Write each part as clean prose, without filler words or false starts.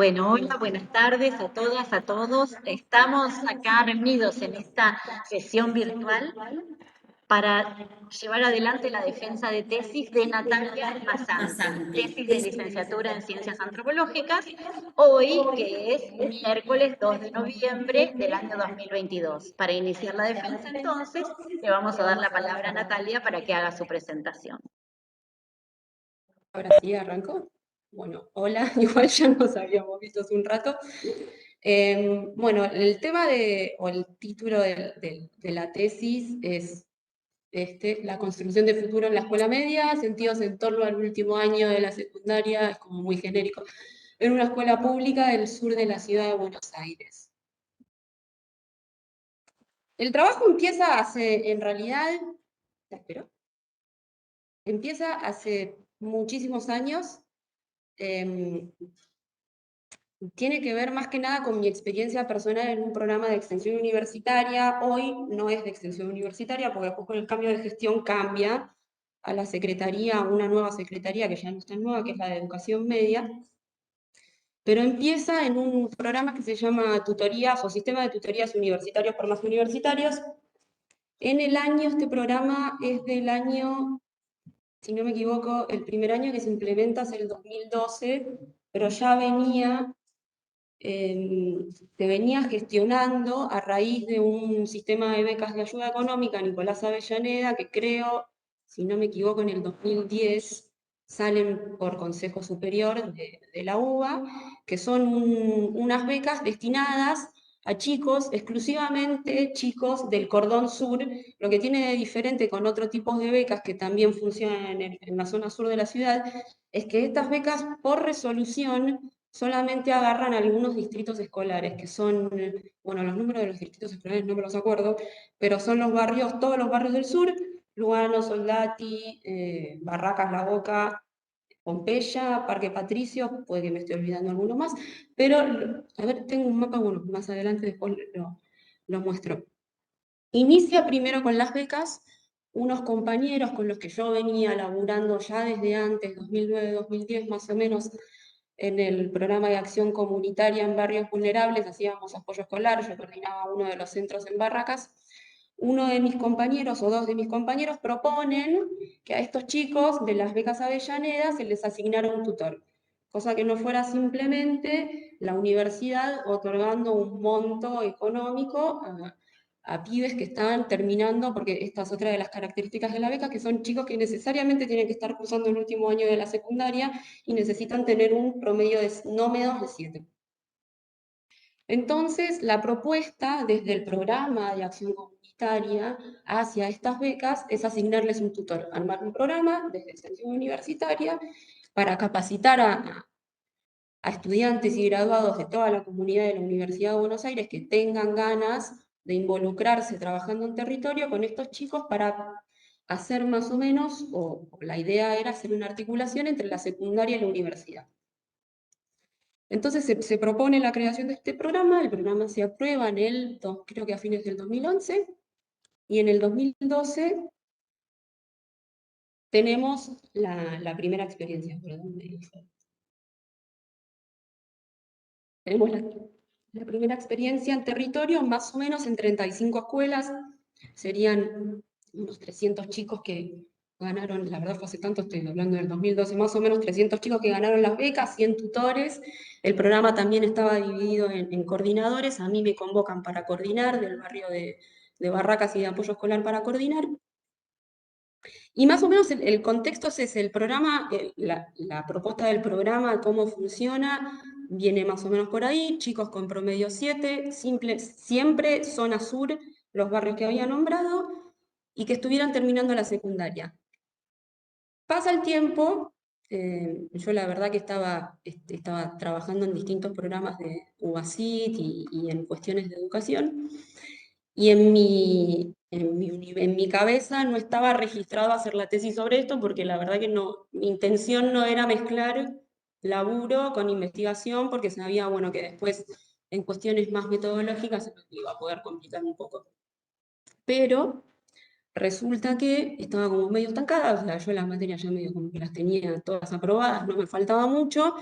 Bueno, hola, buenas tardes a todas, a todos. Estamos acá reunidos en esta sesión virtual para llevar adelante la defensa de tesis de Natalia Masante, tesis de licenciatura en Ciencias Antropológicas, hoy que es miércoles 2 de noviembre del año 2022. Para iniciar la defensa, entonces, le vamos a dar la palabra a Natalia para que haga su presentación. Ahora sí, arrancó. Bueno, hola, igual ya nos habíamos visto hace un rato. Bueno, el tema o el título de la tesis es la construcción de futuro en la escuela media, sentidos en torno al último año de la secundaria, es como muy genérico, en una escuela pública del sur de la ciudad de Buenos Aires. El trabajo empieza en realidad, ¿la espero? Empieza hace muchísimos años. Tiene que ver más que nada con mi experiencia personal en un programa de extensión universitaria. Hoy no es de extensión universitaria, porque después con el cambio de gestión cambia a la secretaría, a una nueva secretaría que ya no está nueva, que es la de educación media, pero empieza en un programa que se llama Tutorías o Sistema de Tutorías Universitarios por más universitarios. Este programa es del año, si no me equivoco, el primer año que se implementa es el 2012, pero ya se venía gestionando a raíz de un sistema de becas de ayuda económica, Nicolás Avellaneda, que creo, si no me equivoco, en el 2010 salen por Consejo Superior de la UBA, que son unas becas destinadas a chicos, exclusivamente chicos del cordón sur. Lo que tiene de diferente con otro tipo de becas que también funcionan en la zona sur de la ciudad, es que estas becas por resolución solamente agarran algunos distritos escolares, que son, bueno, los números de los distritos escolares no me los acuerdo, pero son los barrios, todos los barrios del sur: Lugano, Soldati, Barracas, La Boca, Pompeya, Parque Patricio, puede que me esté olvidando alguno más, pero, a ver, tengo un mapa, bueno, más adelante después lo muestro. Inicia primero con las becas, unos compañeros con los que yo venía laburando ya desde antes, 2009-2010 más o menos, en el programa de acción comunitaria en barrios vulnerables, hacíamos apoyo escolar, yo coordinaba uno de los centros en Barracas. Uno de mis compañeros o dos de mis compañeros proponen que a estos chicos de las becas Avellaneda se les asignara un tutor, cosa que no fuera simplemente la universidad otorgando un monto económico a pibes que están terminando, porque esta es otra de las características de la beca, que son chicos que necesariamente tienen que estar cursando el último año de la secundaria y necesitan tener un promedio de no menos de 7. Entonces, la propuesta desde el programa de acción comunitaria hacia estas becas es asignarles un tutor, armar un programa desde extensión universitaria para capacitar a estudiantes y graduados de toda la comunidad de la Universidad de Buenos Aires que tengan ganas de involucrarse trabajando en territorio con estos chicos para hacer más o menos, o la idea era hacer una articulación entre la secundaria y la universidad. Entonces se propone la creación de este programa, el programa se aprueba creo que a fines del 2011, y en el 2012 tenemos la primera experiencia, perdón, tenemos la primera experiencia en territorio, más o menos en 35 escuelas, serían unos 300 chicos que ganaron, la verdad fue hace tanto, estoy hablando del 2012, más o menos 300 chicos que ganaron las becas, 100 tutores. El programa también estaba dividido en coordinadores, a mí me convocan para coordinar, del barrio de Barracas y de Apoyo Escolar para coordinar. Y más o menos el contexto es ese, el programa, la propuesta del programa, cómo funciona, viene más o menos por ahí: chicos con promedio 7, siempre zona sur, los barrios que había nombrado, y que estuvieran terminando la secundaria. Pasa el tiempo, yo la verdad que estaba trabajando en distintos programas de UBACIT y en cuestiones de educación, y en mi cabeza no estaba registrado hacer la tesis sobre esto, porque la verdad que no, mi intención no era mezclar laburo con investigación, porque sabía, bueno, que después en cuestiones más metodológicas se me iba a poder complicar un poco. Pero resulta que estaba como medio estancada, o sea, yo las materias ya medio como que las tenía todas aprobadas, no me faltaba mucho,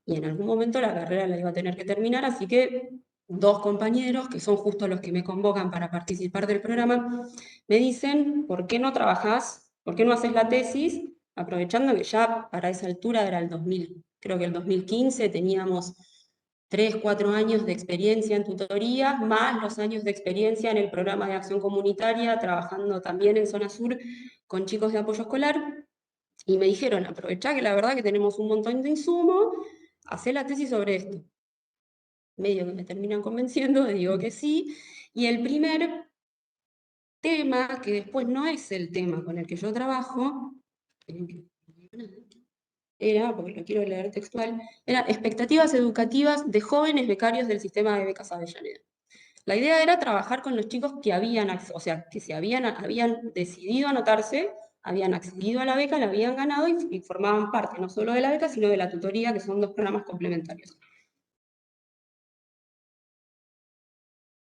y en algún momento la carrera la iba a tener que terminar, así que dos compañeros, que son justo los que me convocan para participar del programa, me dicen, ¿por qué no trabajás? ¿Por qué no haces la tesis? Aprovechando que ya para esa altura era el 2000, creo que el 2015 teníamos 3, 4 años de experiencia en tutorías, más los años de experiencia en el programa de acción comunitaria, trabajando también en zona sur con chicos de apoyo escolar. Y me dijeron, aprovechá que la verdad que tenemos un montón de insumo, hacé la tesis sobre esto. Medio que me terminan convenciendo, digo que sí. Y el primer tema, que después no es el tema con el que yo trabajo, era, porque lo quiero leer textual, era expectativas educativas de jóvenes becarios del sistema de becas Avellaneda. La idea era trabajar con los chicos que habían, o sea, que habían decidido anotarse, habían accedido a la beca, la habían ganado y formaban parte no solo de la beca, sino de la tutoría, que son dos programas complementarios.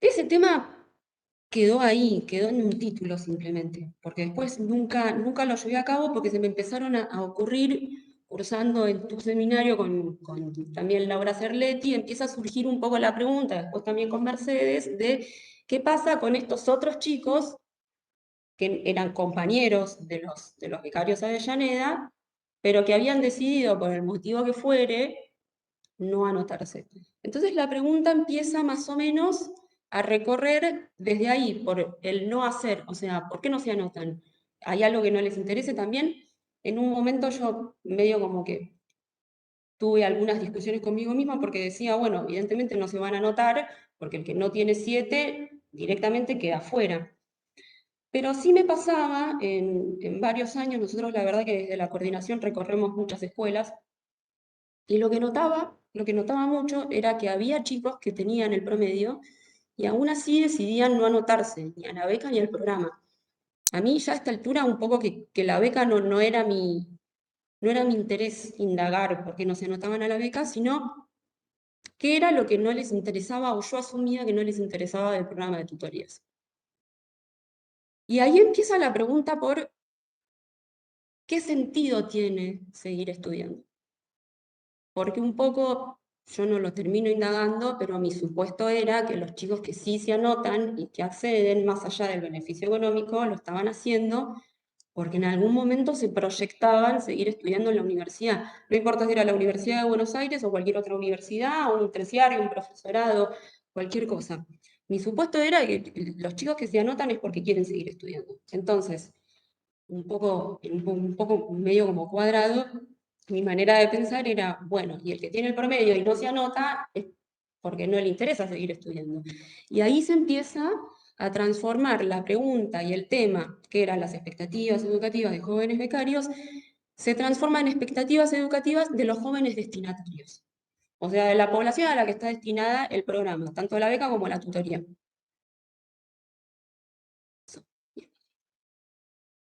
Ese tema quedó ahí, quedó en un título simplemente, porque después nunca lo llevé a cabo porque se me empezaron a ocurrir, cursando en tu seminario con también Laura Cerletti, empieza a surgir un poco la pregunta, después también con Mercedes, de qué pasa con estos otros chicos que eran compañeros de los becarios Avellaneda, pero que habían decidido, por el motivo que fuere, no anotarse. Entonces la pregunta empieza más o menos a recorrer desde ahí, por el no hacer, o sea, ¿por qué no se anotan? ¿Hay algo que no les interese también? En un momento yo medio como que tuve algunas discusiones conmigo misma porque decía, bueno, evidentemente no se van a anotar, porque el que no tiene 7 directamente queda fuera. Pero sí me pasaba en varios años, nosotros la verdad que desde la coordinación recorremos muchas escuelas, y lo que notaba mucho era que había chicos que tenían el promedio y aún así decidían no anotarse ni a la beca ni al programa. A mí ya a esta altura un poco que la beca no era mi interés indagar por qué no se anotaban a la beca, sino qué era lo que no les interesaba o yo asumía que no les interesaba del programa de tutorías. Y ahí empieza la pregunta por qué sentido tiene seguir estudiando. Porque un poco yo no lo termino indagando, pero mi supuesto era que los chicos que sí se anotan y que acceden más allá del beneficio económico lo estaban haciendo porque en algún momento se proyectaban seguir estudiando en la universidad. No importa si era la Universidad de Buenos Aires o cualquier otra universidad, o un terciario, un profesorado, cualquier cosa. Mi supuesto era que los chicos que se anotan es porque quieren seguir estudiando. Entonces, un poco medio como cuadrado, mi manera de pensar era, bueno, y el que tiene el promedio y no se anota es porque no le interesa seguir estudiando. Y ahí se empieza a transformar la pregunta y el tema, que eran las expectativas educativas de jóvenes becarios, se transforma en expectativas educativas de los jóvenes destinatarios. O sea, de la población a la que está destinada el programa, tanto la beca como la tutoría.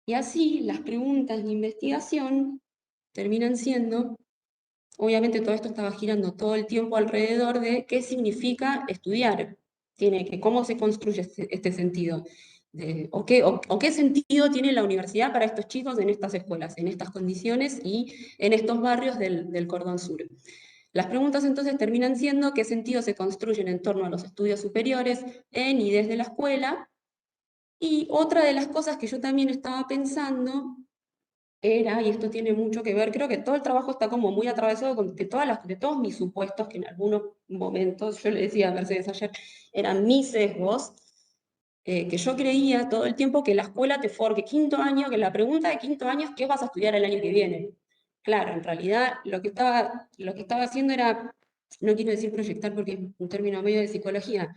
Y así las preguntas de investigación terminan siendo, obviamente todo esto estaba girando todo el tiempo alrededor de qué significa estudiar, cómo se construye este sentido, o qué sentido tiene la universidad para estos chicos en estas escuelas, en estas condiciones y en estos barrios del Cordón Sur. Las preguntas entonces terminan siendo qué sentido se construyen en torno a los estudios superiores en y desde la escuela. Y otra de las cosas que yo también estaba pensando era, y esto tiene mucho que ver, creo que todo el trabajo está como muy atravesado de todos mis supuestos, que en algunos momentos, yo le decía a Mercedes ayer, eran mis sesgos, que yo creía todo el tiempo que la escuela te forma, que quinto año, que la pregunta de quinto año es qué vas a estudiar el año que viene. Claro, en realidad lo que estaba haciendo era, no quiero decir proyectar porque es un término medio de psicología,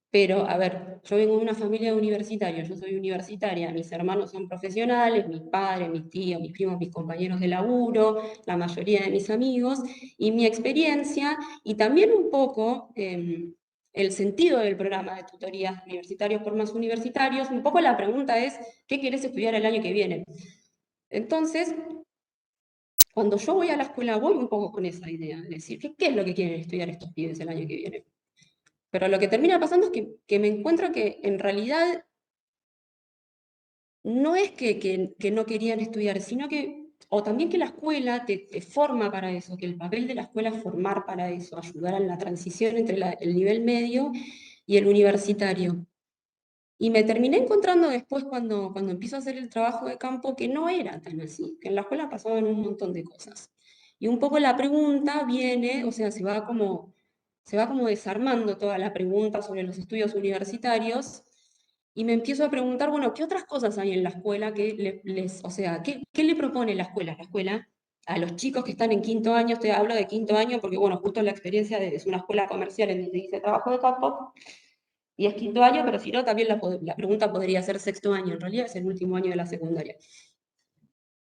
pero, a ver, yo vengo de una familia de universitarios, yo soy universitaria, mis hermanos son profesionales, mis padres, mis tíos, mis primos, mis compañeros de laburo, la mayoría de mis amigos, y mi experiencia, y también un poco el sentido del programa de tutorías universitarios por más universitarios, un poco la pregunta es, ¿qué querés estudiar el año que viene? Entonces, cuando yo voy a la escuela, voy un poco con esa idea, de decir, ¿qué es lo que quieren estudiar estos pibes el año que viene? Pero lo que termina pasando es que me encuentro que en realidad no es que no querían estudiar, sino que o también que la escuela te forma para eso, que el papel de la escuela es formar para eso, ayudar a la transición entre el nivel medio y el universitario. Y me terminé encontrando después cuando empiezo a hacer el trabajo de campo que no era tan así, que en la escuela pasaban un montón de cosas. Y un poco la pregunta viene, o sea, se va como desarmando toda la pregunta sobre los estudios universitarios y me empiezo a preguntar, bueno, ¿qué otras cosas hay en la escuela que o sea, ¿qué le propone la escuela? La escuela a los chicos que están en quinto año, te hablo de quinto año porque, bueno, justo la experiencia es una escuela comercial en donde hice trabajo de campo, y es quinto año, pero si no, también la pregunta podría ser sexto año, en realidad es el último año de la secundaria.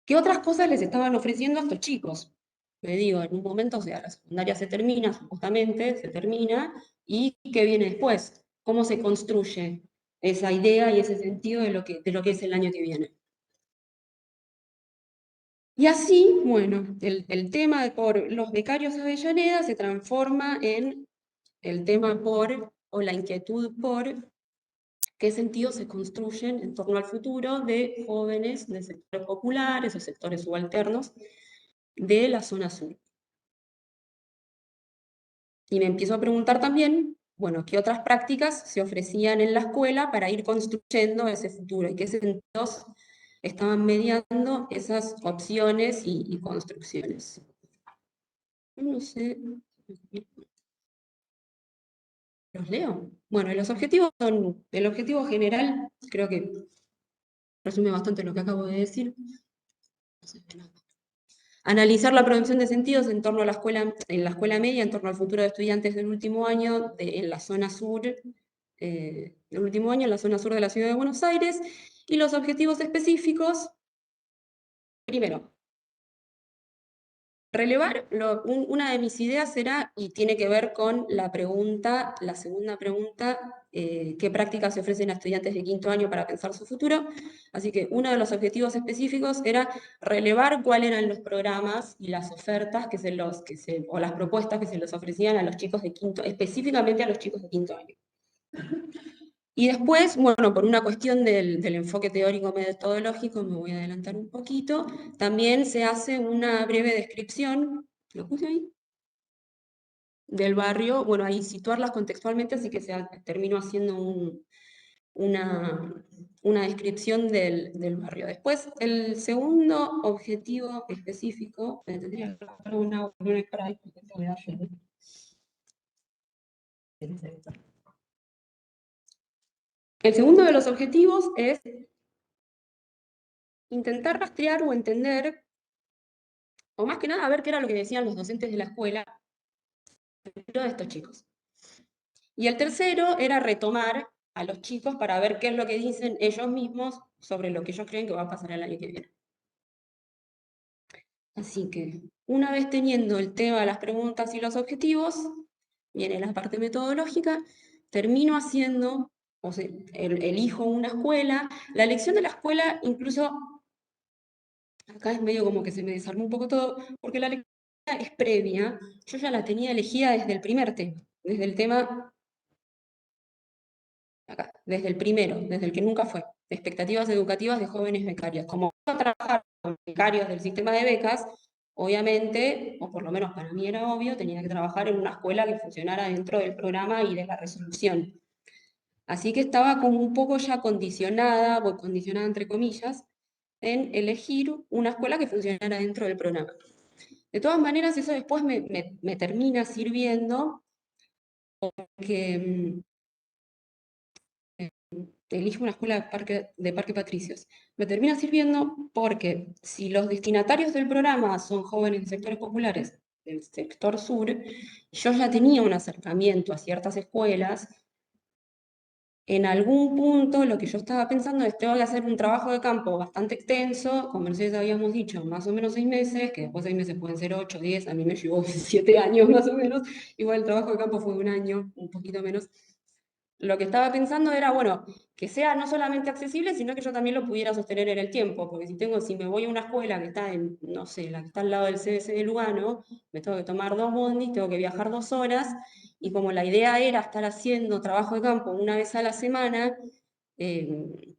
¿Qué otras cosas les estaban ofreciendo a estos chicos? Me digo, en un momento, o sea, la secundaria se termina, supuestamente, se termina, ¿y qué viene después? ¿Cómo se construye esa idea y ese sentido de lo que es el año que viene? Y así, bueno, el tema por los becarios Avellaneda se transforma en el tema por, o la inquietud por qué sentidos se construyen en torno al futuro de jóvenes de sectores populares o sectores subalternos de la zona sur. Y me empiezo a preguntar también, bueno, qué otras prácticas se ofrecían en la escuela para ir construyendo ese futuro y qué sentidos estaban mediando esas opciones y construcciones. No sé, ¿los leo? Bueno, los objetivos son, el objetivo general, creo que resume bastante lo que acabo de decir. No sé, nada. Analizar la producción de sentidos en torno a en la escuela media, en torno al futuro de estudiantes del último año en la zona sur, del último año en la zona sur de la ciudad de Buenos Aires, y los objetivos específicos, primero, relevar, una de mis ideas era, y tiene que ver con la pregunta, la segunda pregunta, ¿qué prácticas se ofrecen a estudiantes de quinto año para pensar su futuro? Así que uno de los objetivos específicos era relevar cuáles eran los programas y las ofertas o las propuestas que se les ofrecían a los chicos de quinto, específicamente a los chicos de quinto año. Y después, bueno, por una cuestión del enfoque teórico metodológico, me voy a adelantar un poquito, también se hace una breve descripción, ¿lo puse ahí? Del barrio, bueno, ahí situarlas contextualmente, así que termino haciendo una descripción del barrio. Después, el segundo objetivo específico, me tendría que dar una spray, porque te voy a hacer. El segundo de los objetivos es intentar rastrear o entender, o más que nada ver qué era lo que decían los docentes de la escuela de estos chicos. Y el tercero era retomar a los chicos para ver qué es lo que dicen ellos mismos sobre lo que ellos creen que va a pasar el año que viene. Así que, una vez teniendo el tema, las preguntas y los objetivos, viene la parte metodológica, termino haciendo, o sea, elijo una escuela. La elección de la escuela, incluso, acá es medio como que se me desarmó un poco todo, porque la lectura es previa, yo ya la tenía elegida desde el primer tema, desde el tema, acá, desde el primero, desde el que nunca fue, de expectativas educativas de jóvenes becarios. Como voy a trabajar con becarios del sistema de becas, obviamente, o por lo menos para mí era obvio, tenía que trabajar en una escuela que funcionara dentro del programa y de la resolución. Así que estaba como un poco ya condicionada, o condicionada entre comillas, en elegir una escuela que funcionara dentro del programa. De todas maneras, eso después me termina sirviendo porque elijo una escuela de Parque Patricios. Me termina sirviendo porque si los destinatarios del programa son jóvenes de sectores populares del sector sur, yo ya tenía un acercamiento a ciertas escuelas. En algún punto lo que yo estaba pensando es, tengo que hacer un trabajo de campo bastante extenso, con Mercedes habíamos dicho más o menos 6 meses, que después 6 meses pueden ser 8, 10, a mí me llevó 7 años más o menos, igual el trabajo de campo fue un año, un poquito menos. Lo que estaba pensando era, bueno, que sea no solamente accesible, sino que yo también lo pudiera sostener en el tiempo, porque si me voy a una escuela que está en, no sé, la que está al lado del CBC de Lugano, me tengo que tomar 2 bondis, tengo que viajar 2 horas, y como la idea era estar haciendo trabajo de campo una vez a la semana, eh,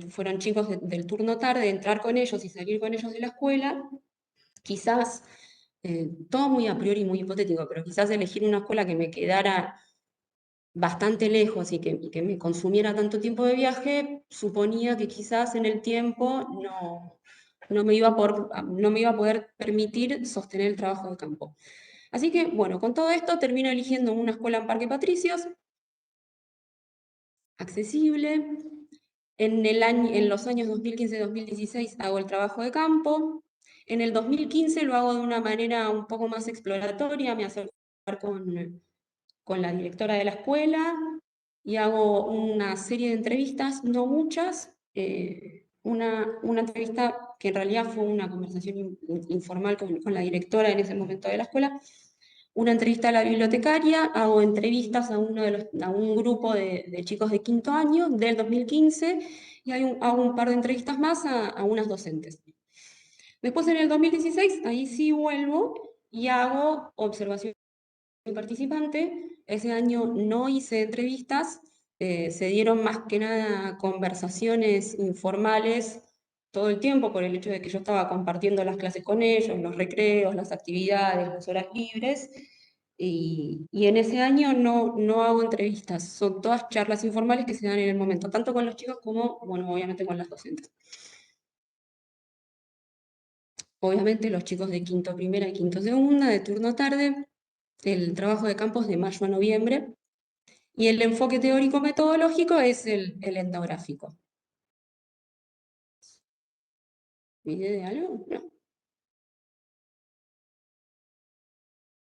fueron chicos del turno tarde, entrar con ellos y salir con ellos de la escuela, quizás, todo muy a priori, muy hipotético, pero quizás elegir una escuela que me quedara bastante lejos y que me consumiera tanto tiempo de viaje, suponía que quizás en el tiempo no me iba a poder permitir sostener el trabajo de campo. Así que, bueno, con todo esto termino eligiendo una escuela en Parque Patricios, accesible. En los años 2015-2016 hago el trabajo de campo. En el 2015 lo hago de una manera un poco más exploratoria, me acerco a hablar con la directora de la escuela y hago una serie de entrevistas, no muchas, una entrevista que en realidad fue una conversación informal con la directora en ese momento de la escuela, una entrevista a la bibliotecaria, hago entrevistas a un grupo de chicos de quinto año del 2015 y hago un par de entrevistas más a unas docentes. Después en el 2016, ahí sí vuelvo y hago observación participante. Ese año no hice entrevistas, se dieron más que nada conversaciones informales todo el tiempo por el hecho de que yo estaba compartiendo las clases con ellos, los recreos, las actividades, las horas libres. Y en ese año no hago entrevistas, son todas charlas informales que se dan en el momento, tanto con los chicos como, bueno, obviamente con las docentes. Obviamente los chicos de quinto primera y quinto segunda, de turno tarde, el trabajo de campo es de mayo a noviembre, y el enfoque teórico-metodológico es el etnográfico. ¿Me olvidé de algo? No.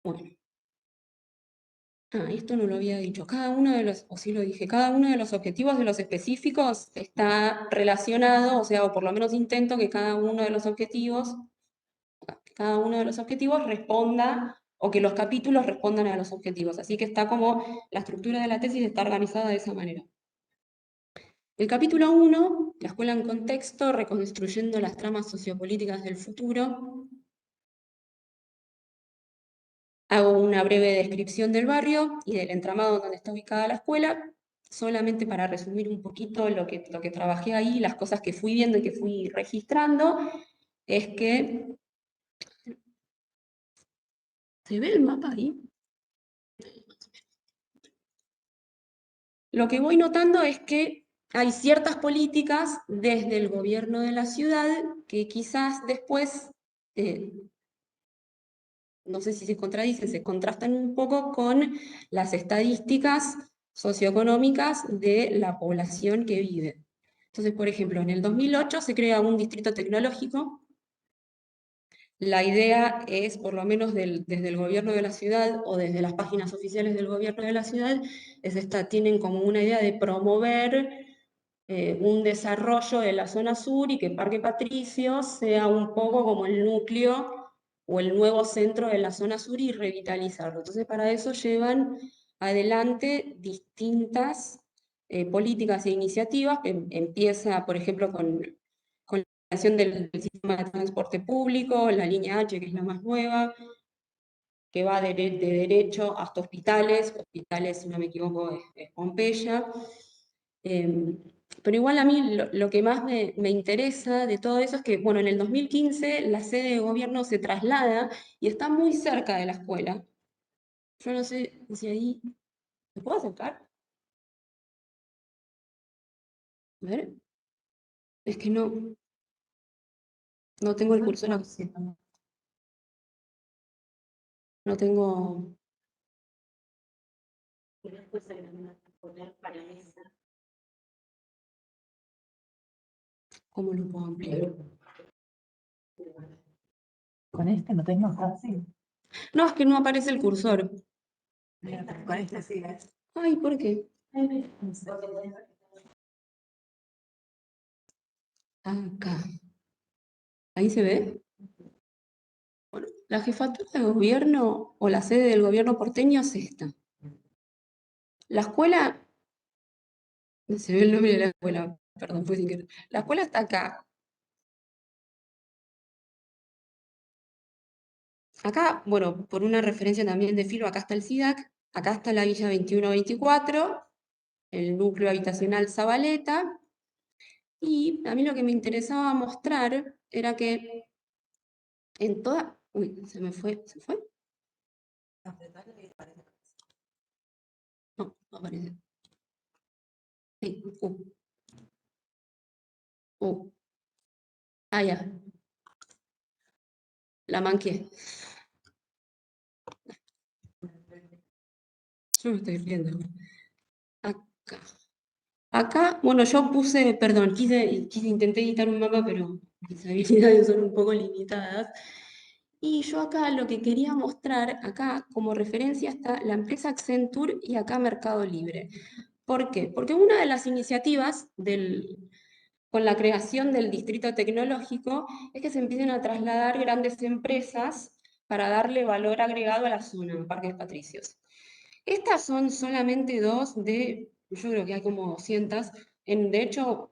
Bueno. Esto no lo había dicho. Cada uno de los, o sí lo dije, cada uno de los objetivos de los específicos está relacionado, o sea, o por lo menos intento que cada uno de los objetivos responda, o que los capítulos respondan a los objetivos. Así que está como, la estructura de la tesis está organizada de esa manera. El capítulo 1, la escuela en contexto, reconstruyendo las tramas sociopolíticas del futuro. Hago una breve descripción del barrio y del entramado donde está ubicada la escuela, solamente para resumir un poquito lo que trabajé ahí, las cosas que fui viendo y que fui registrando, es que... ¿Se ve el mapa ahí? Lo que voy notando es que hay ciertas políticas desde el gobierno de la ciudad que quizás después, no sé si se contradicen, se contrastan un poco con las estadísticas socioeconómicas de la población que vive. Entonces, por ejemplo, en el 2008 se crea un distrito tecnológico. La idea es, por lo menos desde el gobierno de la ciudad o desde las páginas oficiales del gobierno de la ciudad, tienen como una idea de promover un desarrollo de la zona sur y que Parque Patricios sea un poco como el núcleo o el nuevo centro de la zona sur y revitalizarlo. Entonces, para eso llevan adelante distintas políticas e iniciativas. Empieza, por ejemplo, con la creación del sistema de transporte público, la línea H, que es la más nueva, que va de derecho hasta hospitales, si no me equivoco, es Pompeya. Pero igual a mí lo que más me interesa de todo eso es que, bueno, en el 2015 la sede de gobierno se traslada y está muy cerca de la escuela. Yo no sé si ahí... ¿Me puedo acercar? A ver. Es que no tengo el cursor así. No tengo... ¿Cómo lo puedo ampliar? Con este no tengo fácil. No, es que no aparece el cursor. Con este sí. Ay, ¿por qué? Acá. ¿Ahí se ve? Bueno, la jefatura de gobierno o la sede del gobierno porteño es esta. La escuela, se ve el nombre de la escuela, perdón, fue sin querer. La escuela está acá. Acá, bueno, por una referencia también de Filo, acá está el SIDAC, acá está la Villa 2124, el núcleo habitacional Zabaleta, Y a mí lo que me interesaba mostrar era que en toda... Uy, se me fue, ¿se fue? No, no aparece. Sí, Ah, ya, la manqué. Yo me estoy riendo. Acá. Acá, bueno, yo puse, perdón, intenté editar un mapa, pero mis habilidades son un poco limitadas. Y yo acá lo que quería mostrar, acá como referencia está la empresa Accenture y acá Mercado Libre. ¿Por qué? Porque una de las iniciativas con la creación del distrito tecnológico es que se empiecen a trasladar grandes empresas para darle valor agregado a la zona, Parque Patricios. Estas son solamente dos yo creo que hay como 200. De hecho,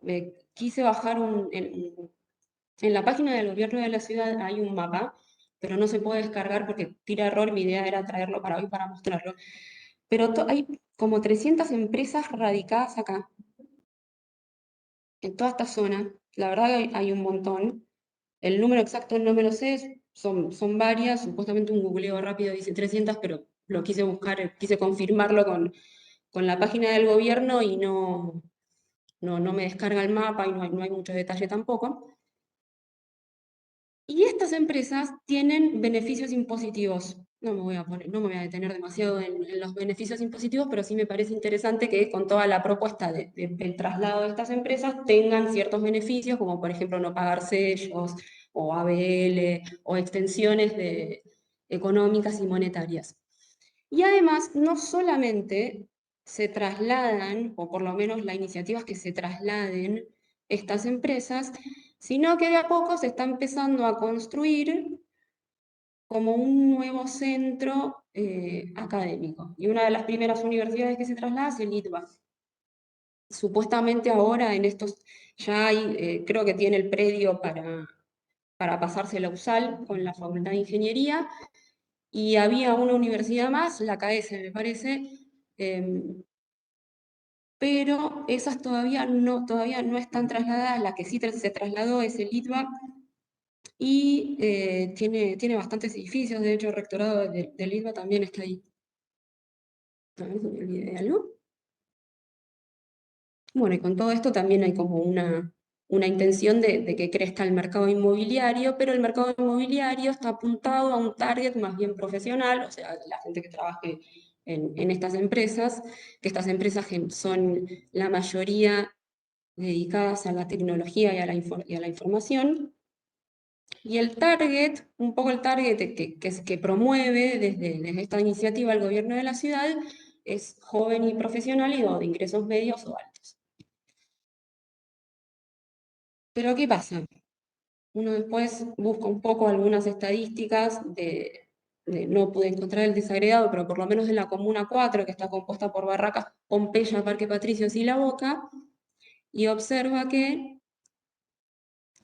quise bajar en la página del gobierno de la ciudad hay un mapa, pero no se puede descargar porque tira error. Mi idea era traerlo para hoy para mostrarlo. Pero hay como 300 empresas radicadas acá, en toda esta zona. La verdad que hay un montón. El número exacto no me lo sé, son varias. Supuestamente un googleo rápido dice 300, pero lo quise buscar, quise confirmarlo con la página del gobierno y no me descarga el mapa y no hay mucho detalle tampoco. Y estas empresas tienen beneficios impositivos. No me voy a detener demasiado en los beneficios impositivos, pero sí me parece interesante que con toda la propuesta del traslado de estas empresas tengan ciertos beneficios, como por ejemplo no pagar sellos o ABL o extensiones económicas y monetarias. Y además, no solamente se trasladan, o por lo menos la iniciativa es que se trasladen estas empresas, sino que de a poco se está empezando a construir como un nuevo centro académico. Y una de las primeras universidades que se traslada es el ITBA. Supuestamente ahora en estos ya hay, creo que tiene el predio para pasarse la USAL con la Facultad de Ingeniería, y había una universidad más, la KS me parece, pero esas todavía no están trasladadas. La que sí se trasladó es el ITBA y tiene bastantes edificios. De hecho, el rectorado del ITBA también está ahí. A ver si me olvidé de algo. Bueno, y con todo esto también hay como una intención de que crezca el mercado inmobiliario, pero el mercado inmobiliario está apuntado a un target más bien profesional, o sea, la gente que trabaje en estas empresas, que estas empresas son la mayoría dedicadas a la tecnología y a la información. Y el target, un poco el target que promueve desde esta iniciativa el gobierno de la ciudad, es joven y profesional y de ingresos medios o altos. Pero ¿qué pasa? Uno después busca un poco algunas estadísticas no pude encontrar el desagregado, pero por lo menos de la Comuna 4, que está compuesta por Barracas, Pompeya, Parque Patricios y La Boca, y observa que,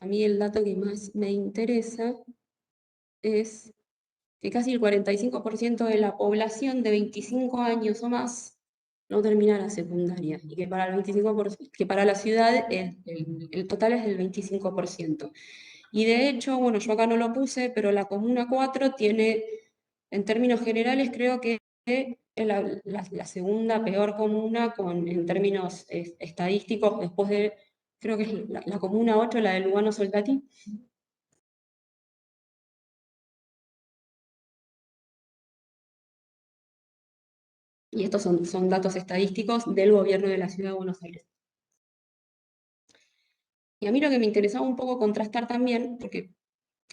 a mí el dato que más me interesa es que casi el 45% de la población de 25 años o más no termina la secundaria, y que para el 25%, que para la ciudad el total es del 25%. Y de hecho, bueno, yo acá no lo puse, pero la Comuna 4 tiene, en términos generales, creo que es la segunda peor comuna en términos estadísticos, después creo que es la Comuna 8, la de Lugano Soldati. Y estos son datos estadísticos del gobierno de la Ciudad de Buenos Aires. Y a mí lo que me interesaba un poco contrastar también, porque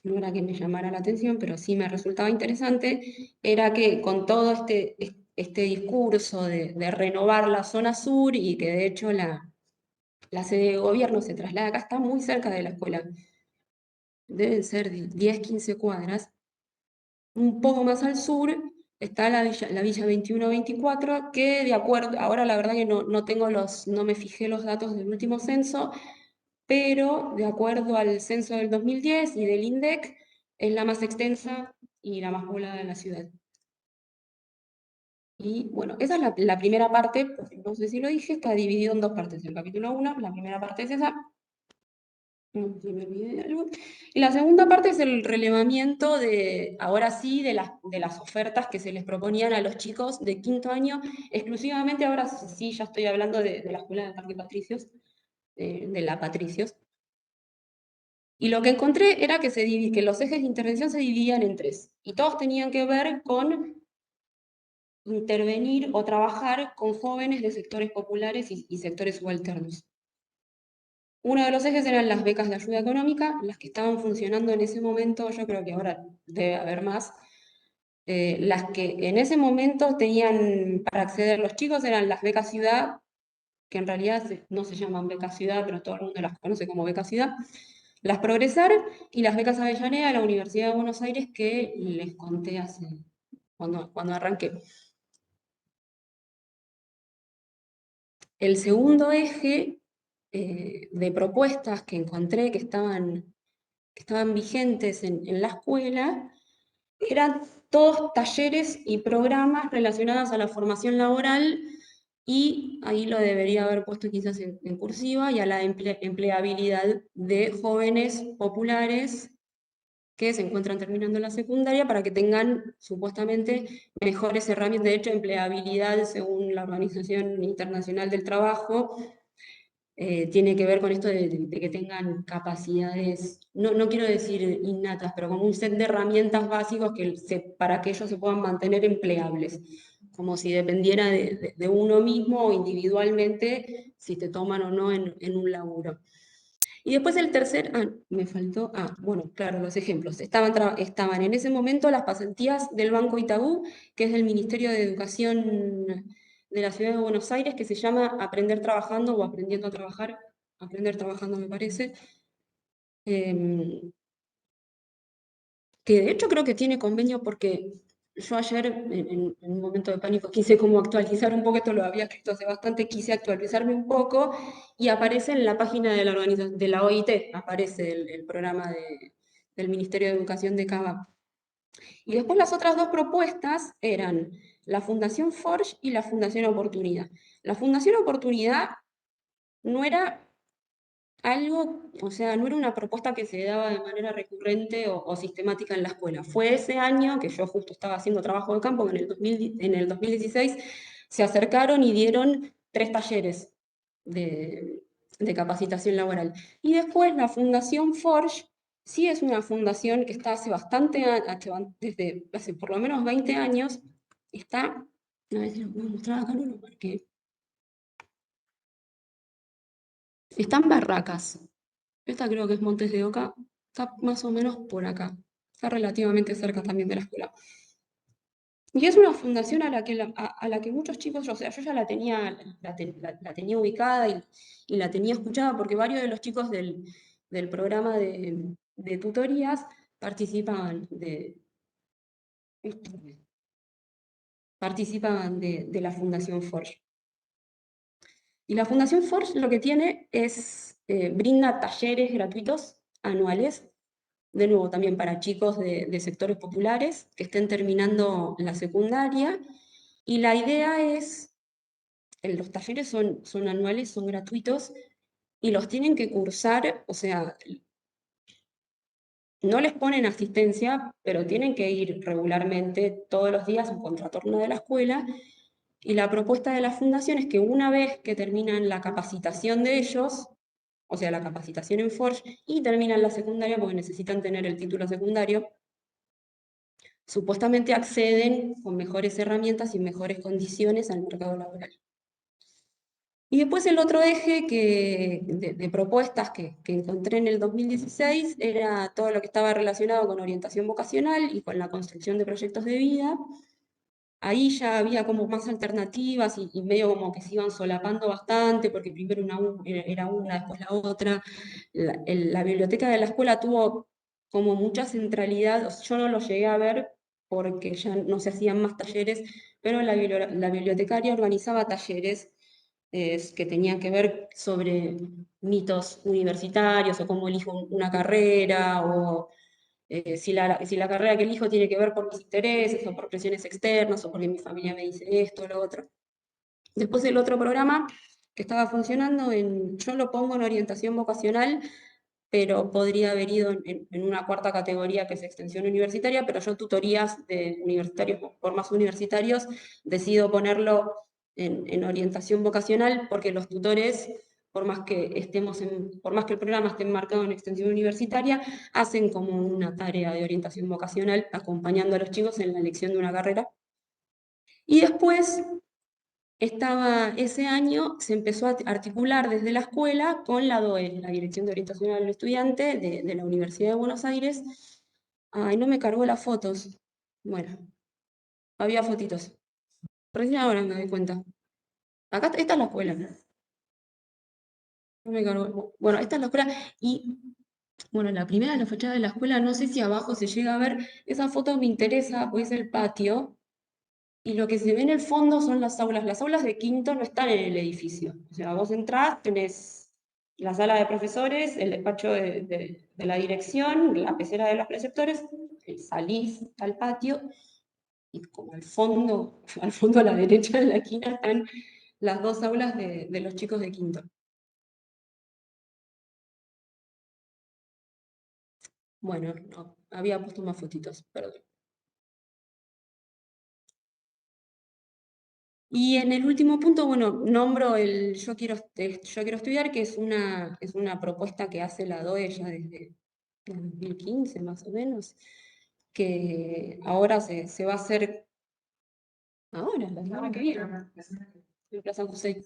no era que me llamara la atención, pero sí me resultaba interesante, era que con todo este discurso de renovar la zona sur, y que de hecho la sede de gobierno se traslada acá, está muy cerca de la escuela, deben ser 10, 15 cuadras. Un poco más al sur está la Villa 21-24, que de acuerdo, ahora la verdad que no me fijé los datos del último censo, pero de acuerdo al censo del 2010 y del INDEC, es la más extensa y la más poblada de la ciudad. Y bueno, esa es la primera parte, porque no sé si lo dije, está dividido en dos partes. El capítulo 1, la primera parte es esa, Si me olvidé de algo. Y la segunda parte es el relevamiento de, ahora sí, de las ofertas que se les proponían a los chicos de quinto año, exclusivamente, ahora sí, ya estoy hablando de la escuela de Parque Patricios, de la Patricios. Y lo que encontré era que los ejes de intervención se dividían en tres, y todos tenían que ver con intervenir o trabajar con jóvenes de sectores populares y sectores subalternos. Uno de los ejes eran las becas de ayuda económica, las que estaban funcionando en ese momento, yo creo que ahora debe haber más. Las que en ese momento tenían para acceder los chicos eran las becas ciudad, que en realidad no se llaman becas ciudad, pero todo el mundo las conoce como becas ciudad. Las Progresar y las becas Avellaneda de la Universidad de Buenos Aires, que les conté cuando arranqué. El segundo eje de propuestas que encontré que estaban vigentes en la escuela eran todos talleres y programas relacionados a la formación laboral, y ahí lo debería haber puesto quizás en cursiva, y a la empleabilidad de jóvenes populares que se encuentran terminando la secundaria para que tengan supuestamente mejores herramientas. De hecho, empleabilidad, según la Organización Internacional del Trabajo, tiene que ver con esto de que tengan capacidades, no quiero decir innatas, pero como un set de herramientas básicos para que ellos se puedan mantener empleables, como si dependiera de uno mismo o individualmente si te toman o no en un laburo. Y después el tercer, me faltó, bueno, claro, los ejemplos. Estaban en ese momento las pasantías del Banco Itaú, que es del Ministerio de Educación de la Ciudad de Buenos Aires, que se llama Aprender Trabajando o Aprendiendo a Trabajar, Aprender Trabajando me parece. Que de hecho creo que tiene convenio, porque yo ayer en un momento de pánico quise como actualizar un poco, esto lo había escrito hace bastante, quise actualizarme un poco, y aparece en la página de la organización, de la OIT, aparece el programa del Ministerio de Educación de Cava. Y después las otras dos propuestas eran la Fundación Forge y la Fundación Oportunidad. La Fundación Oportunidad no era algo, o sea, no era una propuesta que se daba de manera recurrente o sistemática en la escuela. Fue ese año que yo justo estaba haciendo trabajo de campo, que en el 2016 se acercaron y dieron 3 talleres de capacitación laboral. Y después la Fundación Forge sí es una fundación que está desde hace por lo menos 20 años, está, a ver si lo puedo mostrar acá, no lo marqué. Está en Barracas. Esta creo que es Montes de Oca, está más o menos por acá. Está relativamente cerca también de la escuela. Y es una fundación a la que muchos chicos, o sea, yo ya la tenía ubicada y la tenía escuchada, porque varios de los chicos del programa de tutorías participaban de la Fundación Forge. Y la Fundación Forge lo que tiene es, brinda talleres gratuitos anuales, de nuevo también para chicos de sectores populares que estén terminando la secundaria, y la idea es, los talleres son anuales, son gratuitos, y los tienen que cursar, o sea, no les ponen asistencia, pero tienen que ir regularmente todos los días a un contraturno de la escuela. Y la propuesta de la fundación es que una vez que terminan la capacitación de ellos, o sea, la capacitación en Forge, y terminan la secundaria porque necesitan tener el título secundario, supuestamente acceden con mejores herramientas y mejores condiciones al mercado laboral. Y después el otro eje de propuestas que encontré en el 2016 era todo lo que estaba relacionado con orientación vocacional y con la construcción de proyectos de vida. Ahí ya había como más alternativas y medio como que se iban solapando bastante, porque primero era una, después la otra. La biblioteca de la escuela tuvo como mucha centralidad, o sea, yo no lo llegué a ver porque ya no se hacían más talleres, pero la bibliotecaria organizaba talleres que tenían que ver sobre mitos universitarios o cómo elijo una carrera, o si la carrera que elijo tiene que ver por mis intereses o por presiones externas o porque mi familia me dice esto o lo otro. Después el otro programa que estaba funcionando, yo lo pongo en orientación vocacional, pero podría haber ido en una cuarta categoría que es extensión universitaria, pero yo tutorías de universitarios por más universitarios decido ponerlo en orientación vocacional porque los tutores, por más que por más que el programa esté enmarcado en extensión universitaria, hacen como una tarea de orientación vocacional acompañando a los chicos en la elección de una carrera. Y después ese año se empezó a articular desde la escuela con la DOE, la Dirección de Orientación al Estudiante de la Universidad de Buenos Aires. Ay, no me cargó las fotos. Bueno, había fotitos. Recién ahora me doy cuenta. Acá, esta es la escuela. No me cargó. Bueno, esta es la escuela. Y, bueno, la primera de la fachada de la escuela, no sé si abajo se llega a ver. Esa foto me interesa, pues es el patio. Y lo que se ve en el fondo son las aulas. Las aulas de quinto no están en el edificio. O sea, vos entrás, tenés la sala de profesores, el despacho de la dirección, la pecera de los preceptores, salís al patio y como al fondo a la derecha de la esquina están las dos aulas de los chicos de quinto. Bueno, no, había puesto más fotitos, perdón. Y en el último punto, bueno, nombro el Yo quiero estudiar, que es una propuesta que hace la DOE ya desde 2015 más o menos, que ahora se va a hacer, ahora, la semana que viene, en Plaza José.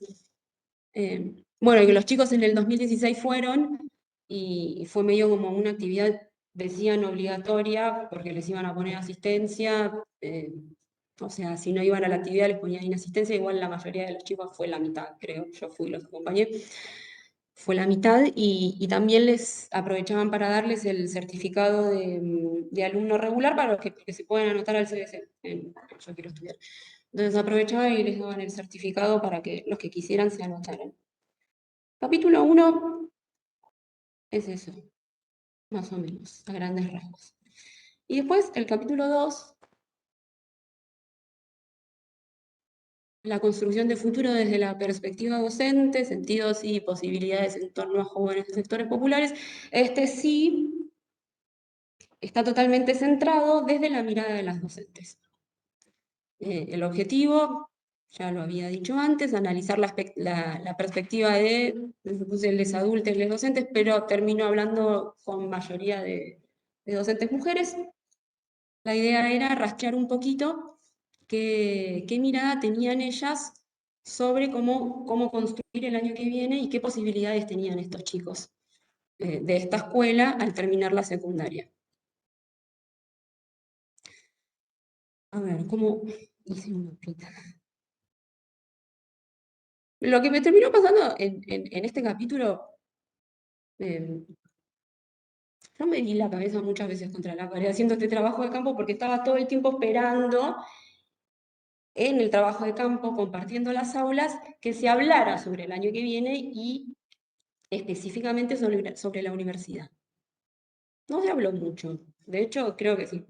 Bueno, y que los chicos en el 2016 fueron y fue medio como una actividad, decían, obligatoria, porque les iban a poner asistencia. O sea, si no iban a la actividad les ponían inasistencia, igual la mayoría de los chicos fue la mitad, creo, yo fui, los acompañé, fue la mitad y también les aprovechaban para darles el certificado de alumno regular para los que se pueden anotar al CBC, Yo quiero estudiar. Entonces aprovechaban y les daban el certificado para que los que quisieran se anotaran. Capítulo 1 es eso, más o menos, a grandes rasgos. Y después el capítulo 2, la construcción de futuro desde la perspectiva docente, sentidos y posibilidades en torno a jóvenes de sectores populares. Este sí está totalmente centrado desde la mirada de las docentes. El objetivo, ya lo había dicho antes, analizar la perspectiva de los adultos y los docentes, pero termino hablando con mayoría de docentes mujeres. La idea era rastrear un poquito qué mirada tenían ellas sobre cómo construir el año que viene y qué posibilidades tenían estos chicos de esta escuela al terminar la secundaria. A ver, ¿cómo hice una notita? Lo que me terminó pasando en este capítulo, yo me di la cabeza muchas veces contra la pared haciendo este trabajo de campo porque estaba todo el tiempo esperando en el trabajo de campo, compartiendo las aulas, que se hablara sobre el año que viene y específicamente sobre la universidad. No se habló mucho. De hecho, creo que sí.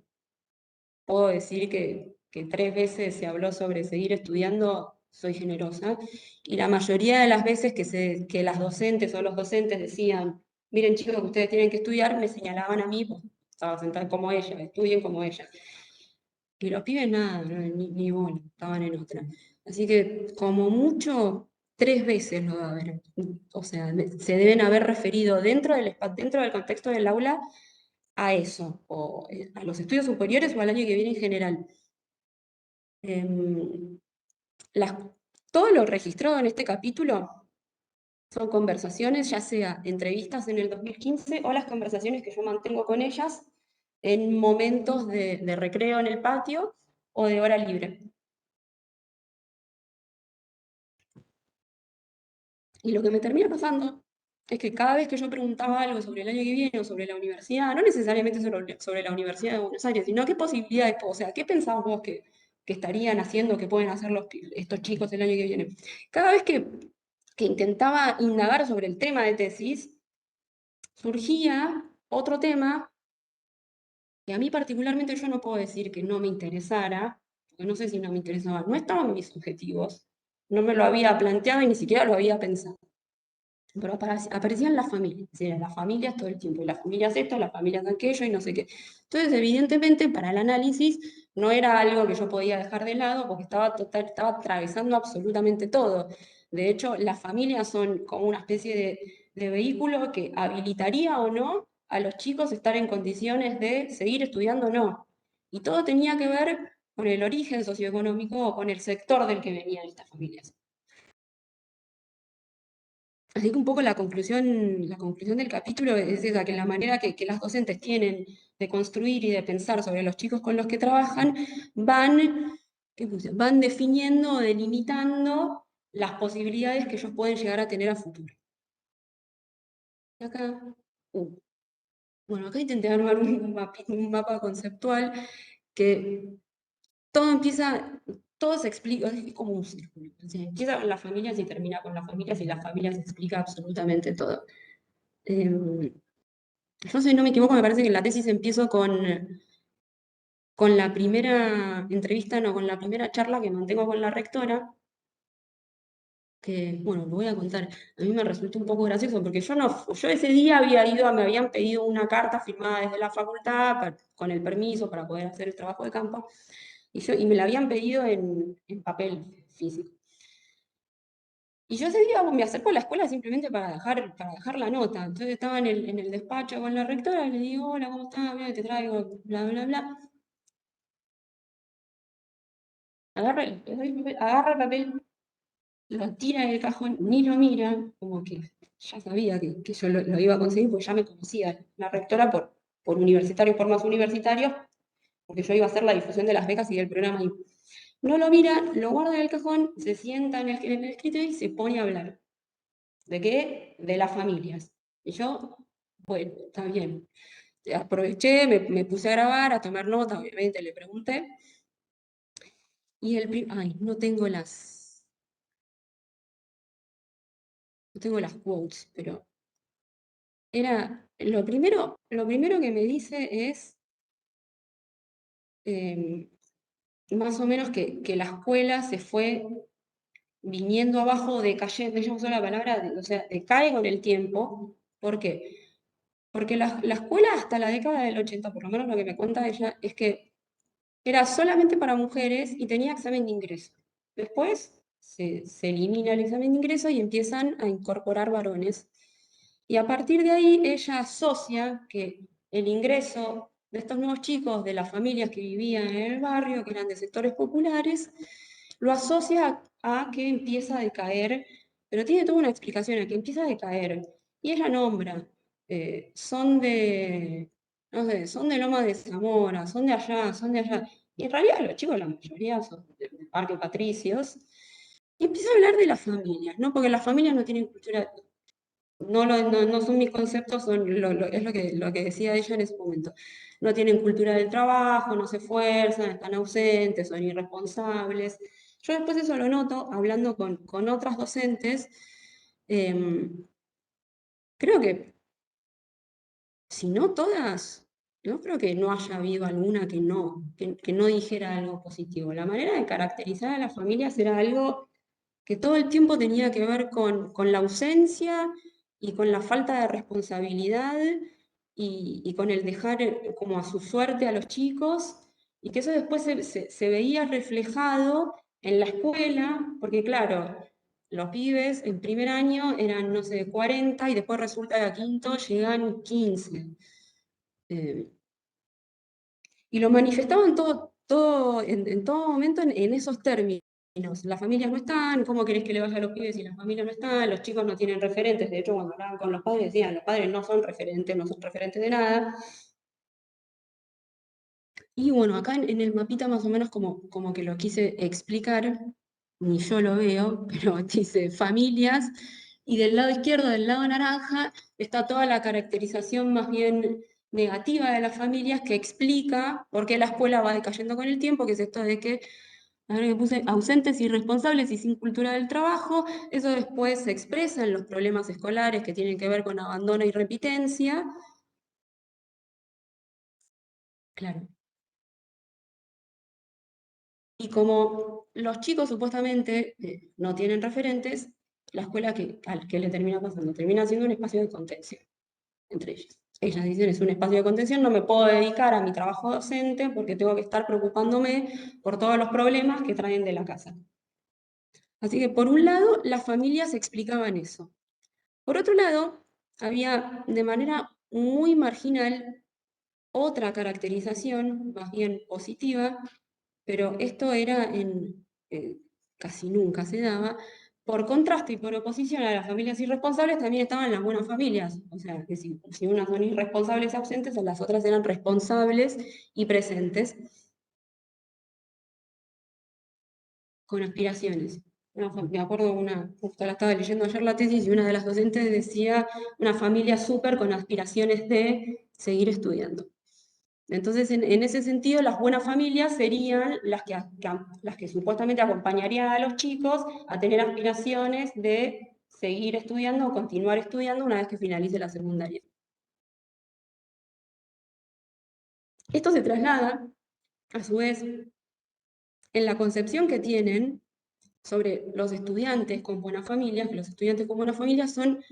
Puedo decir que 3 veces se habló sobre seguir estudiando, soy generosa, y la mayoría de las veces que las docentes o los docentes decían, miren chicos, que ustedes tienen que estudiar, me señalaban a mí, pues estaba sentada como ella, estudien como ella. Y los pibes nada, ni bola, estaban en otra. Así que como mucho, 3 veces lo va a haber. O sea, se deben haber referido dentro del contexto del aula a eso, o a los estudios superiores o al año que viene en general. Em, todo lo registrado en este capítulo son conversaciones, ya sea entrevistas en el 2015 o las conversaciones que yo mantengo con ellas en momentos de recreo en el patio o de hora libre. Y lo que me termina pasando es que cada vez que yo preguntaba algo sobre el año que viene o sobre la universidad, no necesariamente sobre la Universidad de Buenos Aires, sino qué posibilidades, o sea, qué pensabas vos que estarían haciendo, que pueden hacer estos chicos el año que viene. Cada vez que intentaba indagar sobre el tema de tesis, surgía otro tema que a mí particularmente yo no puedo decir que no me interesara, porque no sé si no me interesaba, no estaban mis objetivos, no me lo había planteado y ni siquiera lo había pensado. pero aparecían las familias, es decir, las familias todo el tiempo, y las familias esto, las familias aquello, y no sé qué. Entonces, evidentemente, para el análisis no era algo que yo podía dejar de lado, porque estaba atravesando absolutamente todo. De hecho, las familias son como una especie de vehículo que habilitaría o no a los chicos estar en condiciones de seguir estudiando o no. Y todo tenía que ver con el origen socioeconómico o con el sector del que venían estas familias. Así que un poco la conclusión del capítulo es esa, que la manera que las docentes tienen de construir y de pensar sobre los chicos con los que trabajan van, ¿qué puse? Van definiendo o delimitando las posibilidades que ellos pueden llegar a tener a futuro. Y acá, bueno, acá intenté armar un mapa conceptual que todo empieza, todo se explica, es como un círculo. O sea, empieza con las familias y termina con las familias, y las familias explica absolutamente todo. Yo, si no me equivoco, me parece que en la tesis empiezo con la primera entrevista, no, con la primera charla que mantengo con la rectora, que, bueno, lo voy a contar. A mí me resultó un poco gracioso, porque yo ese día había ido, me habían pedido una carta firmada desde la facultad con el permiso para poder hacer el trabajo de campo, y me la habían pedido en papel físico. Y yo ese día me acerco a la escuela simplemente para dejar la nota. Entonces estaba en el despacho con la rectora, y le digo, hola, ¿cómo estás? Mira, te traigo, bla, bla, bla. Agarra el papel, lo tira en el cajón, ni lo mira, como que ya sabía que yo lo iba a conseguir, porque ya me conocía la rectora por universitarios, por más universitarios, porque yo iba a hacer la difusión de las becas y del programa. Y no lo mira, lo guarda en el cajón, se sienta en el escritorio y se pone a hablar. ¿De qué? De las familias. Y yo, bueno, está bien. Aproveché, me puse a grabar, a tomar nota, obviamente le pregunté. Y ay, no tengo las quotes, pero lo primero que me dice es más o menos que la escuela se fue viniendo abajo, decayendo, ella usó la palabra, o sea, decae con el tiempo. ¿Por qué? Porque la escuela hasta la década del 80, por lo menos lo que me cuenta ella, es que era solamente para mujeres y tenía examen de ingreso. Después se elimina el examen de ingreso y empiezan a incorporar varones. Y a partir de ahí ella asocia que el ingreso de estos nuevos chicos de las familias que vivían en el barrio, que eran de sectores populares, lo asocia a que empieza a decaer, pero tiene toda una explicación, a que empieza a decaer. Y ella nombra, no sé, son de Loma de Zamora, son de allá, son de allá. Y en realidad los chicos, la mayoría son del Parque Patricios. Y empieza a hablar de las familias, ¿no? Porque las familias no tienen cultura, no son mis conceptos, es lo que decía ella en ese momento. No tienen cultura del trabajo, no se esfuerzan, están ausentes, son irresponsables. Yo después eso lo noto hablando con otras docentes. Creo que, si no todas, no creo que no haya habido alguna que no dijera algo positivo. La manera de caracterizar a las familias era algo que todo el tiempo tenía que ver con la ausencia y con la falta de responsabilidad, y con el dejar como a su suerte a los chicos, y que eso después se veía reflejado en la escuela, porque claro, los pibes en primer año eran, no sé, 40, y después resulta que a quinto llegan 15. Eh, y lo manifestaban en todo momento en esos términos. Las familias no están, ¿cómo querés que le vaya a los pibes si las familias no están? Los chicos no tienen referentes. De hecho, cuando hablaban con los padres, decían, los padres no son referentes de nada. Y bueno, acá en el mapita más o menos como que lo quise explicar, ni yo lo veo, pero dice familias, y del lado izquierdo, del lado naranja, está toda la caracterización más bien negativa de las familias, que explica por qué la escuela va decayendo con el tiempo, que es esto de que, a ver, que puse ausentes, irresponsables y sin cultura del trabajo. Eso después se expresa en los problemas escolares que tienen que ver con abandono y repitencia. Claro. Y como los chicos supuestamente no tienen referentes, la escuela que le termina pasando. Termina siendo un espacio de contención entre ellas. Ellas dicen, es un espacio de contención, no me puedo dedicar a mi trabajo docente porque tengo que estar preocupándome por todos los problemas que traen de la casa. Así que, por un lado, las familias explicaban eso. Por otro lado, había de manera muy marginal otra caracterización, más bien positiva, pero esto era casi nunca se daba. Por contraste y por oposición a las familias irresponsables también estaban las buenas familias. O sea, que si unas son irresponsables y ausentes, las otras eran responsables y presentes, con aspiraciones. Me acuerdo justo la estaba leyendo ayer la tesis y una de las docentes decía una familia súper con aspiraciones de seguir estudiando. Entonces, en ese sentido, las buenas familias serían las que supuestamente acompañarían a los chicos a tener aspiraciones de seguir estudiando o continuar estudiando una vez que finalice la secundaria. Esto se traslada, a su vez, en la concepción que tienen sobre los estudiantes con buenas familias, que los estudiantes con buenas familias son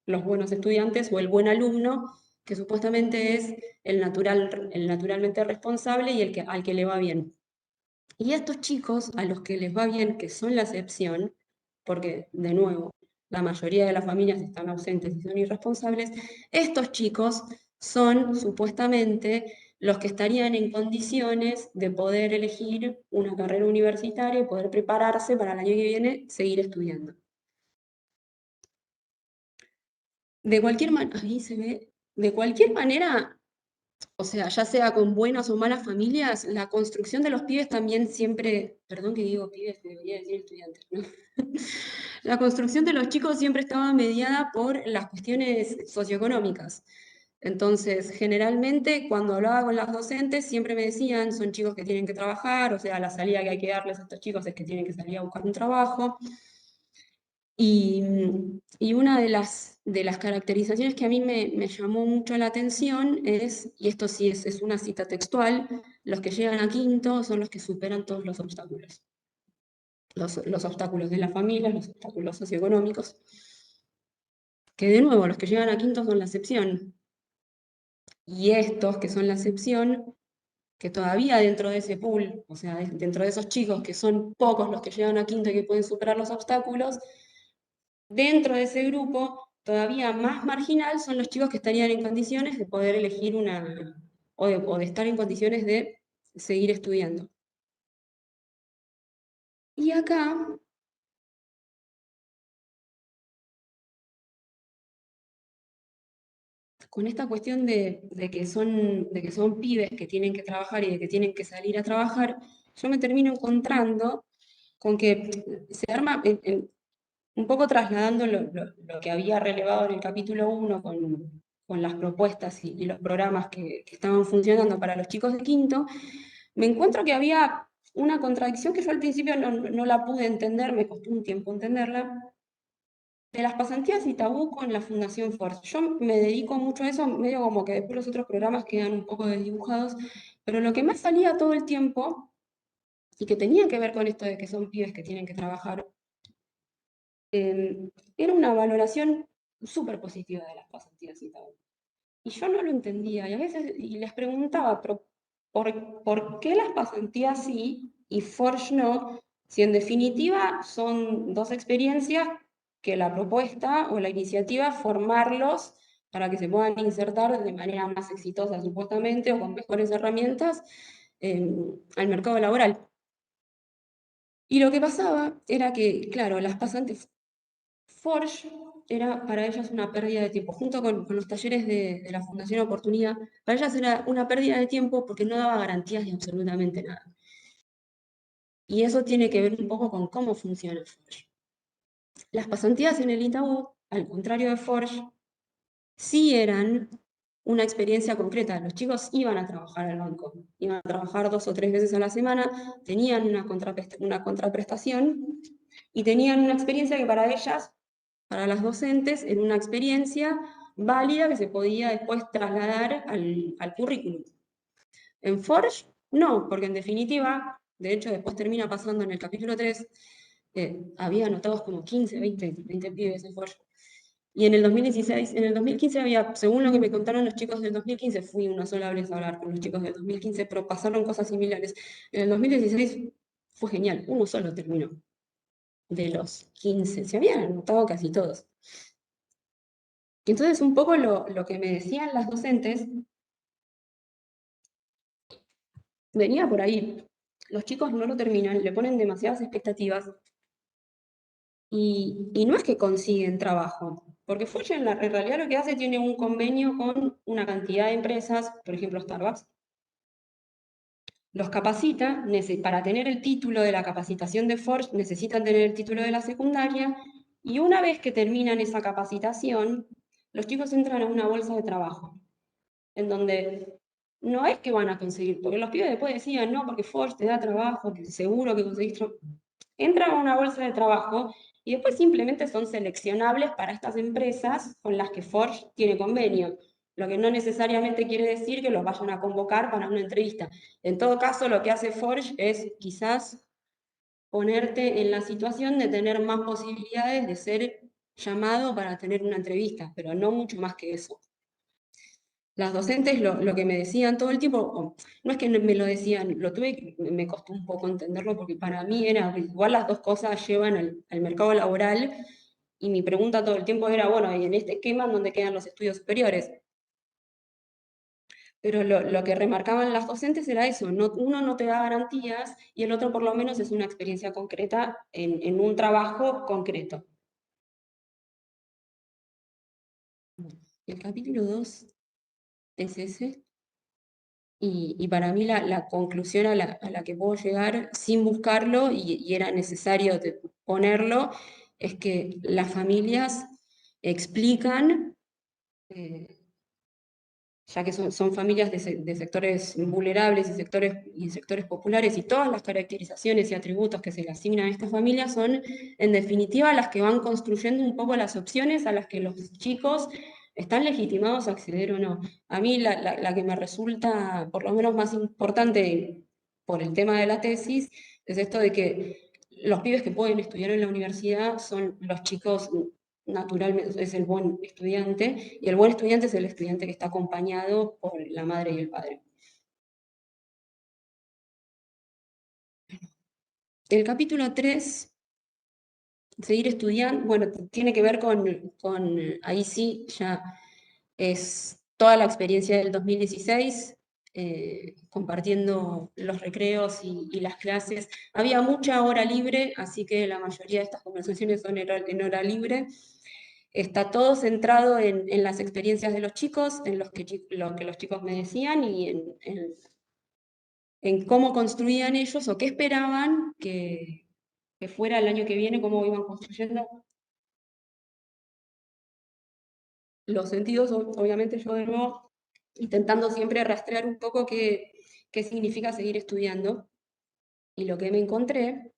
los buenos estudiantes o el buen alumno, que supuestamente es el naturalmente responsable y al que le va bien. Y estos chicos, a los que les va bien, que son la excepción, porque, de nuevo, la mayoría de las familias están ausentes y son irresponsables, estos chicos son supuestamente los que estarían en condiciones de poder elegir una carrera universitaria y poder prepararse para el año que viene seguir estudiando. Ahí se ve, de cualquier manera, o sea, ya sea con buenas o malas familias, la construcción de los pibes también siempre, perdón que digo pibes, debería decir estudiantes, ¿no? La construcción de los chicos siempre estaba mediada por las cuestiones socioeconómicas. Entonces, generalmente, cuando hablaba con las docentes, siempre me decían, son chicos que tienen que trabajar, o sea, la salida que hay que darles a estos chicos es que tienen que salir a buscar un trabajo. Y una de las caracterizaciones que a mí me llamó mucho la atención es, y esto sí es una cita textual, los que llegan a quinto son los que superan todos los obstáculos. Los obstáculos de la familia, los obstáculos socioeconómicos, que de nuevo los que llegan a quinto son la excepción. Y estos que son la excepción, que todavía dentro de ese pool, o sea, dentro de esos chicos que son pocos los que llegan a quinto y que pueden superar los obstáculos, dentro de ese grupo, todavía más marginal son los chicos que estarían en condiciones de poder elegir o de estar en condiciones de seguir estudiando. Y acá, con esta cuestión de que son pibes que tienen que trabajar y de que tienen que salir a trabajar, yo me termino encontrando con que se arma, un poco trasladando lo que había relevado en el capítulo 1 con las propuestas y los programas que estaban funcionando para los chicos de quinto, me encuentro que había una contradicción que yo al principio no la pude entender, me costó un tiempo entenderla, de las pasantías y tabú con la Fundación Force. Yo me dedico mucho a eso, medio como que después los otros programas quedan un poco desdibujados, pero lo que más salía todo el tiempo, y que tenía que ver con esto de que son pibes que tienen que trabajar, era una valoración súper positiva de las pasantías y tabú. Y yo no lo entendía, y a veces les preguntaba, pero ¿por qué las pasantías sí y Forge no? Si en definitiva son dos experiencias que la propuesta o la iniciativa es formarlos para que se puedan insertar de manera más exitosa supuestamente o con mejores herramientas al mercado laboral. Y lo que pasaba era que, claro, las pasantes Forge era para ellas una pérdida de tiempo, junto con los talleres de la Fundación Oportunidad, para ellas era una pérdida de tiempo porque no daba garantías de absolutamente nada. Y eso tiene que ver un poco con cómo funciona Forge. Las pasantías en el Itaú, al contrario de Forge, sí eran una experiencia concreta. Los chicos iban a trabajar al banco, iban a trabajar 2 o 3 veces a la semana, tenían una contraprestación y tenían una experiencia que para ellas, para las docentes, era una experiencia válida que se podía después trasladar al currículum. En Forge, no, porque en definitiva, de hecho después termina pasando en el capítulo 3, había anotados como 15, 20 pibes en Forge. Y en el 2016, en el 2015 había, según lo que me contaron los chicos del 2015, fui una sola vez a hablar con los chicos del 2015, pero pasaron cosas similares. En el 2016 fue genial, uno solo terminó. De los 15, se habían anotado casi todos. Y entonces un poco lo que me decían las docentes venía por ahí. Los chicos no lo terminan, le ponen demasiadas expectativas y no es que consiguen trabajo, porque Forge en realidad lo que hace tiene un convenio con una cantidad de empresas, por ejemplo Starbucks, los capacita, para tener el título de la capacitación de Forge necesitan tener el título de la secundaria y una vez que terminan esa capacitación, los chicos entran a una bolsa de trabajo, en donde no es que van a conseguir, porque los pibes después decían, no, porque Forge te da trabajo, que seguro que conseguís trabajo. Entran a una bolsa de trabajo y después simplemente son seleccionables para estas empresas con las que Forge tiene convenio, lo que no necesariamente quiere decir que los vayan a convocar para una entrevista. En todo caso, lo que hace Forge es quizás ponerte en la situación de tener más posibilidades de ser llamado para tener una entrevista, pero no mucho más que eso. Las docentes lo que me decían todo el tiempo, no es que me lo decían, me costó un poco entenderlo porque para mí era, igual las dos cosas llevan al mercado laboral y mi pregunta todo el tiempo era, bueno, ¿y en este esquema dónde quedan los estudios superiores? Pero lo que remarcaban las docentes era eso, uno no te da garantías y el otro por lo menos es una experiencia concreta en un trabajo concreto. El capítulo 2 es ese. Y para mí la conclusión a la que puedo llegar sin buscarlo, y era necesario ponerlo, es que las familias explican, eh, ya que son familias de sectores vulnerables y sectores populares, y todas las caracterizaciones y atributos que se le asignan a estas familias son, en definitiva, las que van construyendo un poco las opciones a las que los chicos están legitimados a acceder o no. A mí la que me resulta, por lo menos, más importante por el tema de la tesis, es esto de que los pibes que pueden estudiar en la universidad son los chicos naturalmente, es el buen estudiante, y el buen estudiante es el estudiante que está acompañado por la madre y el padre. El capítulo 3, seguir estudiando, bueno, tiene que ver ahí sí, ya es toda la experiencia del 2016, compartiendo los recreos y las clases. Había mucha hora libre, así que la mayoría de estas conversaciones son en hora libre. Está todo centrado en las experiencias de los chicos, en lo que los chicos me decían y en cómo construían ellos o qué esperaban que fuera el año que viene, cómo iban construyendo los sentidos, obviamente yo de nuevo, intentando siempre rastrear un poco qué significa seguir estudiando. Y lo que me encontré,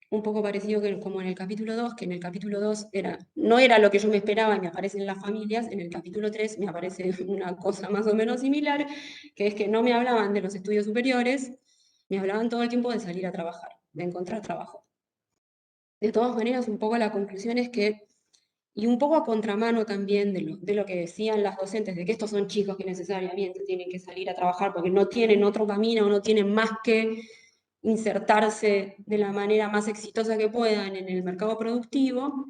un poco parecido como en el capítulo 2, que en el capítulo 2 no era lo que yo me esperaba y me aparecen las familias, en el capítulo 3 me aparece una cosa más o menos similar, que es que no me hablaban de los estudios superiores, me hablaban todo el tiempo de salir a trabajar, de encontrar trabajo. De todas maneras, un poco la conclusión es que, y un poco a contramano también de lo que decían las docentes, de que estos son chicos que necesariamente tienen que salir a trabajar porque no tienen otro camino, no tienen más que insertarse de la manera más exitosa que puedan en el mercado productivo,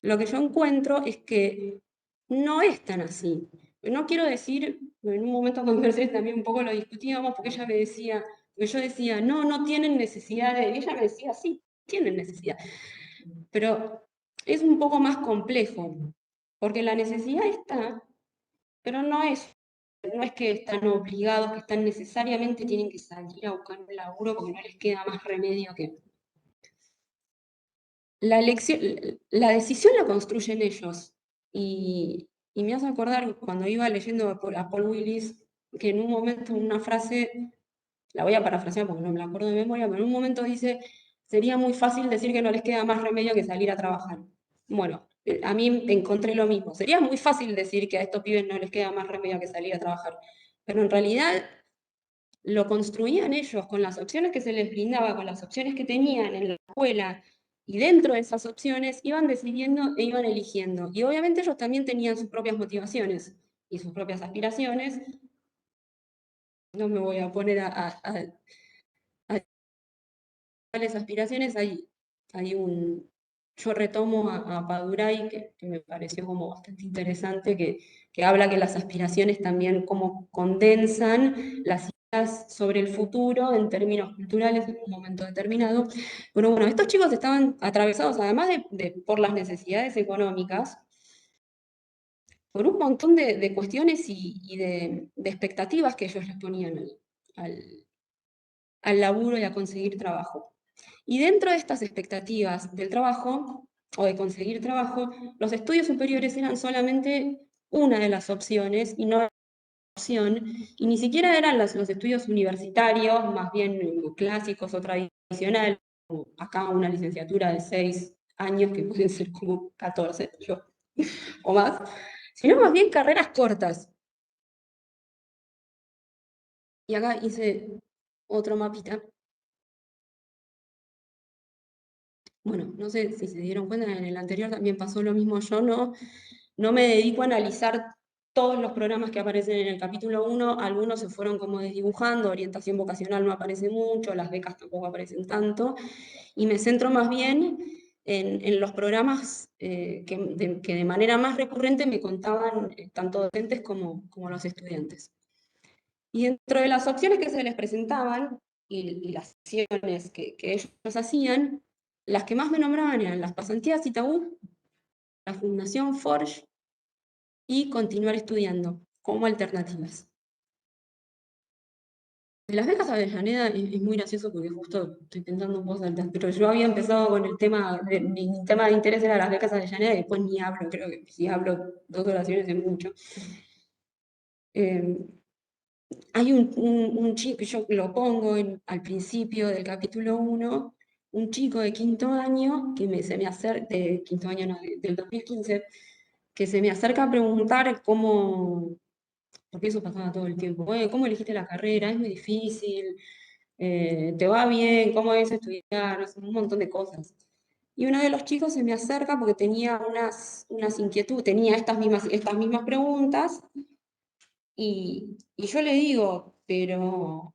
lo que yo encuentro es que no es tan así. No quiero decir, en un momento con Mercedes también un poco lo discutíamos, porque ella me decía, porque yo decía, no tienen necesidad de, y ella me decía, sí, tienen necesidad. Pero es un poco más complejo, porque la necesidad está, pero no es que están obligados, que están necesariamente tienen que salir a buscar un laburo porque no les queda más remedio que... La decisión la construyen ellos. Y me hace acordar cuando iba leyendo a Paul Willis, que en un momento, una frase, la voy a parafrasear porque no me la acuerdo de memoria, pero en un momento dice, sería muy fácil decir que no les queda más remedio que salir a trabajar. Bueno, a mí encontré lo mismo. Sería muy fácil decir que a estos pibes no les queda más remedio que salir a trabajar. Pero en realidad lo construían ellos con las opciones que se les brindaba, con las opciones que tenían en la escuela, y dentro de esas opciones iban decidiendo e iban eligiendo. Y obviamente ellos también tenían sus propias motivaciones y sus propias aspiraciones. No me voy a poner a tales aspiraciones. Yo retomo a Paduray, que me pareció como bastante interesante, que habla que las aspiraciones también como condensan las ideas sobre el futuro en términos culturales en un momento determinado. Pero bueno, estos chicos estaban atravesados, además por las necesidades económicas, por un montón de cuestiones y de expectativas que ellos les ponían al, al laburo y a conseguir trabajo. Y dentro de estas expectativas del trabajo o de conseguir trabajo, los estudios superiores eran solamente una de las opciones y no la opción, y ni siquiera eran los estudios universitarios, más bien clásicos o tradicionales, como acá una licenciatura de 6 años, que pueden ser como 14 yo, o más, sino más bien carreras cortas. Y acá hice otro mapita. Bueno, no sé si se dieron cuenta, en el anterior también pasó lo mismo. Yo no me dedico a analizar todos los programas que aparecen en el capítulo 1, algunos se fueron como desdibujando, orientación vocacional no aparece mucho, las becas tampoco aparecen tanto, y me centro más bien en los programas que de manera más recurrente me contaban tanto docentes como los estudiantes. Y dentro de las opciones que se les presentaban y las acciones que ellos hacían, las que más me nombraban eran las pasantías Itaú, la Fundación Forge y continuar estudiando como alternativas. De las becas Avellaneda es muy gracioso porque justo estoy pensando en voz alta, pero yo había empezado con el tema, mi tema de interés era las becas Avellaneda y después ni hablo, creo que si hablo 2 oraciones es mucho. Hay un chico, yo lo pongo al principio del capítulo 1, un chico de quinto año, se me acerca, de quinto año no, del 2015, que se me acerca a preguntar porque eso pasaba todo el tiempo, ¿cómo elegiste la carrera? Es muy difícil, ¿te va bien? ¿Cómo es estudiar? No sé, un montón de cosas. Y uno de los chicos se me acerca porque tenía unas inquietudes, tenía estas mismas preguntas, y yo le digo, pero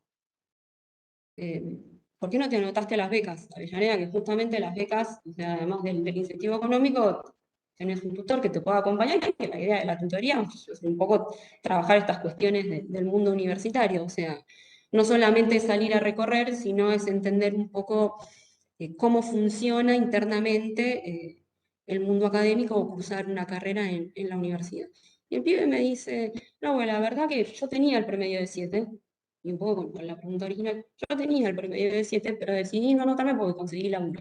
¿por qué no te anotaste a las becas, Avellaneda? Que justamente las becas, o sea, además del incentivo económico, tenés un tutor que te pueda acompañar, que la idea de la tutoría es un poco trabajar estas cuestiones del mundo universitario, o sea, no solamente es salir a recorrer, sino es entender un poco cómo funciona internamente el mundo académico o cursar una carrera en la universidad. Y el pibe me dice, no, bueno, la verdad que yo tenía el promedio de 7, y un poco con la pregunta original, yo tenía el promedio de 7, pero decidí no anotarme porque conseguí la 1.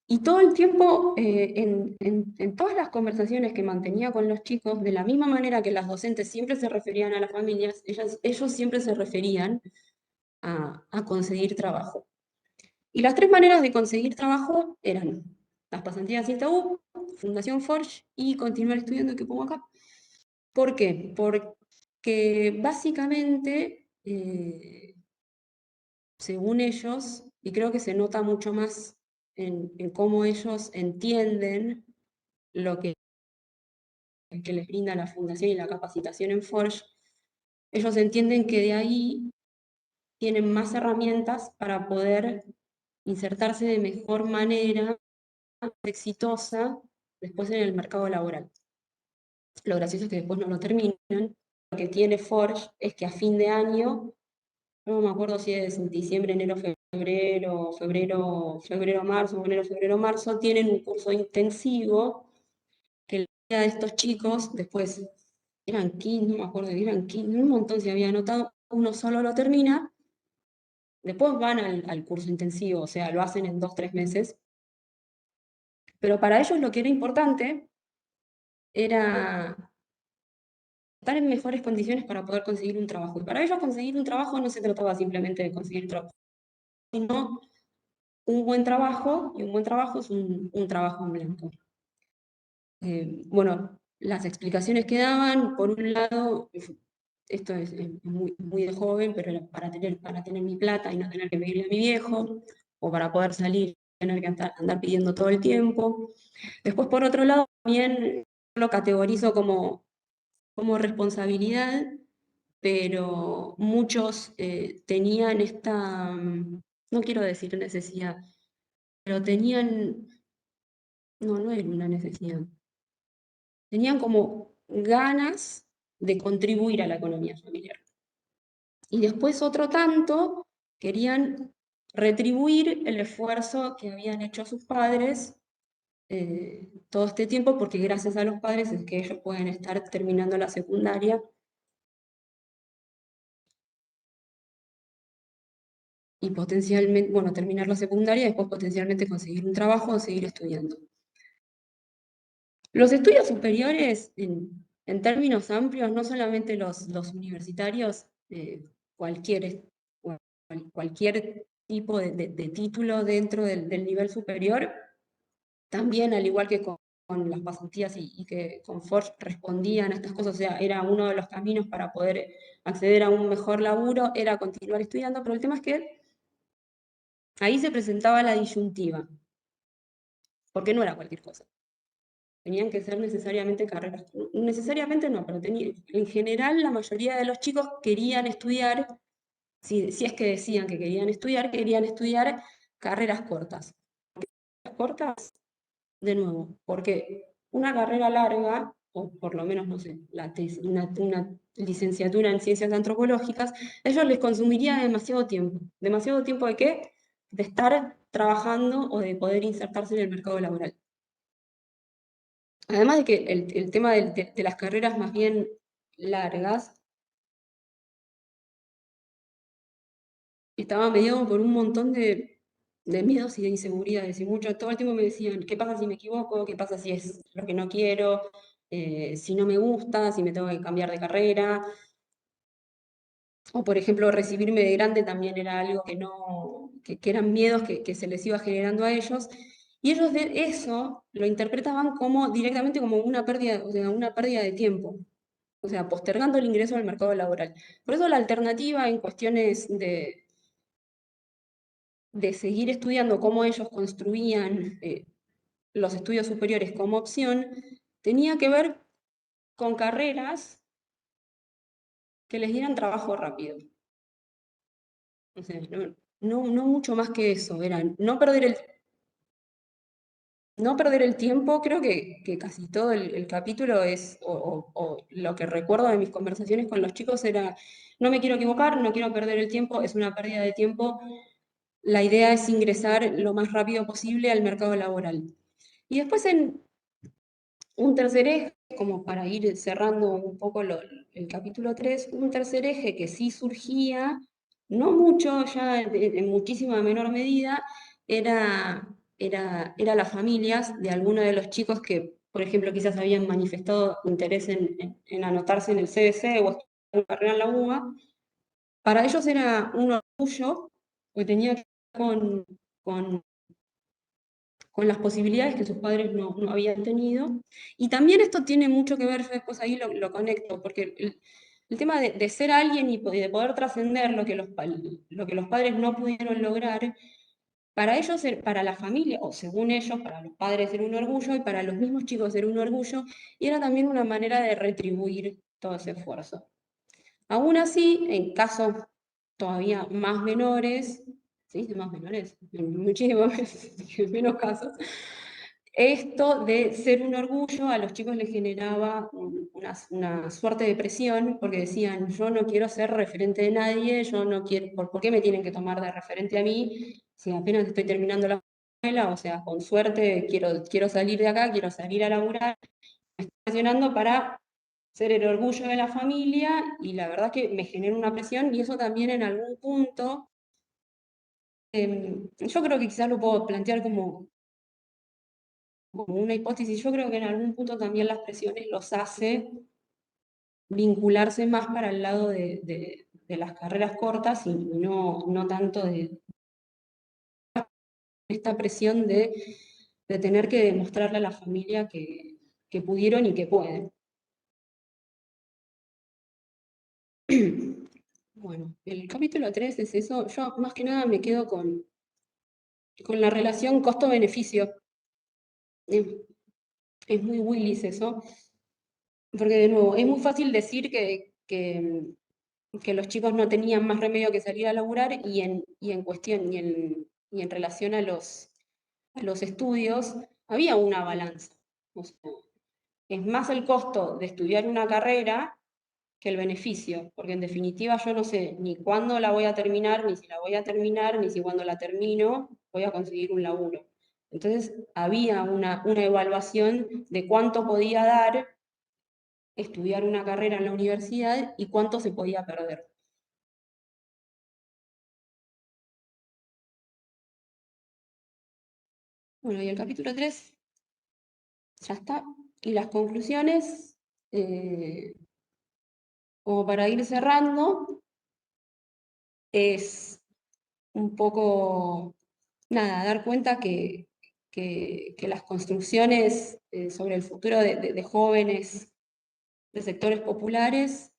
Y todo el tiempo, en todas las conversaciones que mantenía con los chicos, de la misma manera que las docentes siempre se referían a las familias, ellos siempre se referían a conseguir trabajo. Y las 3 maneras de conseguir trabajo eran las pasantías INTAU, Fundación Forge y continuar estudiando, que pongo acá. ¿Por qué? Porque básicamente, según ellos, y creo que se nota mucho más en cómo ellos entienden lo que les brinda la fundación y la capacitación en Forge, ellos entienden que de ahí tienen más herramientas para poder insertarse de mejor manera exitosa después en el mercado laboral. Lo gracioso es que después no lo terminan. Lo que tiene Forge es que a fin de año, no me acuerdo si es en diciembre, enero, febrero, marzo, tienen un curso intensivo que la mayoría de estos chicos, después eran 15, no me acuerdo, eran 15, un montón se había anotado, uno solo lo termina, después van al curso intensivo, o sea, lo hacen en 2-3 meses, pero para ellos lo que era importante era estar en mejores condiciones para poder conseguir un trabajo. Y para ellos conseguir un trabajo no se trataba simplemente de conseguir trabajo, sino un buen trabajo, y un buen trabajo es un trabajo en blanco. Bueno, las explicaciones que daban, por un lado, esto es muy, muy de joven, pero era para tener mi plata y no tener que pedirle a mi viejo, o para poder salir y tener que andar pidiendo todo el tiempo. Después, por otro lado, también lo categorizo como responsabilidad, pero muchos tenían esta, no quiero decir necesidad, pero tenían, no era una necesidad, tenían como ganas de contribuir a la economía familiar. Y después otro tanto querían retribuir el esfuerzo que habían hecho sus padres todo este tiempo, porque gracias a los padres es que ellos pueden estar terminando la secundaria y potencialmente, bueno, terminar la secundaria y después potencialmente conseguir un trabajo o seguir estudiando. Los estudios superiores, en términos amplios, no solamente los universitarios, cual- cualquier tipo de título dentro del nivel superior, también al igual que con las pasantías y que con Forge respondían a estas cosas, o sea, era uno de los caminos para poder acceder a un mejor laburo, era continuar estudiando, pero el tema es que ahí se presentaba la disyuntiva, porque no era cualquier cosa. Tenían que ser necesariamente carreras, necesariamente no, pero en general la mayoría de los chicos querían estudiar, si es que decían que querían estudiar carreras cortas. Carreras cortas, de nuevo, porque una carrera larga, o por lo menos, no sé, una licenciatura en ciencias antropológicas, a ellos les consumiría demasiado tiempo. ¿Demasiado tiempo de qué? De estar trabajando o de poder insertarse en el mercado laboral. Además de que el tema de las carreras más bien largas estaba mediado por un montón de miedos y de inseguridades. Y todo el tiempo me decían, ¿qué pasa si me equivoco? ¿Qué pasa si es lo que no quiero? Si no me gusta, si me tengo que cambiar de carrera. O, por ejemplo, recibirme de grande también era algo que eran miedos que se les iba generando a ellos. Y ellos de eso lo interpretaban como directamente como una pérdida, o sea, una pérdida de tiempo. O sea, postergando el ingreso al mercado laboral. Por eso la alternativa en cuestiones de seguir estudiando cómo ellos construían los estudios superiores como opción, tenía que ver con carreras que les dieran trabajo rápido. O sea, no mucho más que eso, era no perder el tiempo. Creo que casi todo el capítulo es, o lo que recuerdo de mis conversaciones con los chicos era, no me quiero equivocar, no quiero perder el tiempo, es una pérdida de tiempo, la idea es ingresar lo más rápido posible al mercado laboral. Y después en un tercer eje, como para ir cerrando un poco el capítulo 3, un tercer eje que sí surgía, no mucho, ya en muchísima menor medida, era las familias de algunos de los chicos que, por ejemplo, quizás habían manifestado interés en anotarse en el CBC o estudiar una carrera en la UBA. Para ellos era un orgullo, porque tenía que ver con las posibilidades que sus padres no habían tenido. Y también esto tiene mucho que ver, yo después ahí lo conecto, porque el tema de ser alguien y de poder trascender lo que los padres no pudieron lograr, para ellos, para la familia, o según ellos, para los padres era un orgullo y para los mismos chicos era un orgullo, y era también una manera de retribuir todo ese esfuerzo. Aún así, en casos todavía más menores, ¿sí? Más menores, muchísimo menos casos, esto de ser un orgullo a los chicos les generaba una suerte de presión, porque decían, yo no quiero ser referente de nadie, yo no quiero, ¿por qué me tienen que tomar de referente a mí si apenas estoy terminando la escuela? O sea, con suerte quiero salir de acá, quiero salir a laburar, me estoy presionando para ser el orgullo de la familia, y la verdad que me genera una presión, y eso también en algún punto, yo creo que quizás lo puedo plantear como una hipótesis. Yo creo que en algún punto también las presiones los hace vincularse más para el lado de las carreras cortas, y no tanto de esta presión de tener que demostrarle a la familia que pudieron y que pueden. Bueno, el capítulo 3 es eso. Yo más que nada me quedo con la relación costo-beneficio. Es, es muy Willis eso, porque de nuevo, es muy fácil decir que los chicos no tenían más remedio que salir a laburar y en cuestión, y en relación a los estudios, había una balanza. O sea, es más el costo de estudiar una carrera que el beneficio, porque en definitiva yo no sé ni cuándo la voy a terminar, ni si la voy a terminar, ni si cuando la termino voy a conseguir un laburo. Entonces había una evaluación de cuánto podía dar estudiar una carrera en la universidad y cuánto se podía perder. Bueno, y el capítulo 3 ya está. Y las conclusiones, como para ir cerrando, es un poco, nada, dar cuenta que las construcciones sobre el futuro de jóvenes de sectores populares,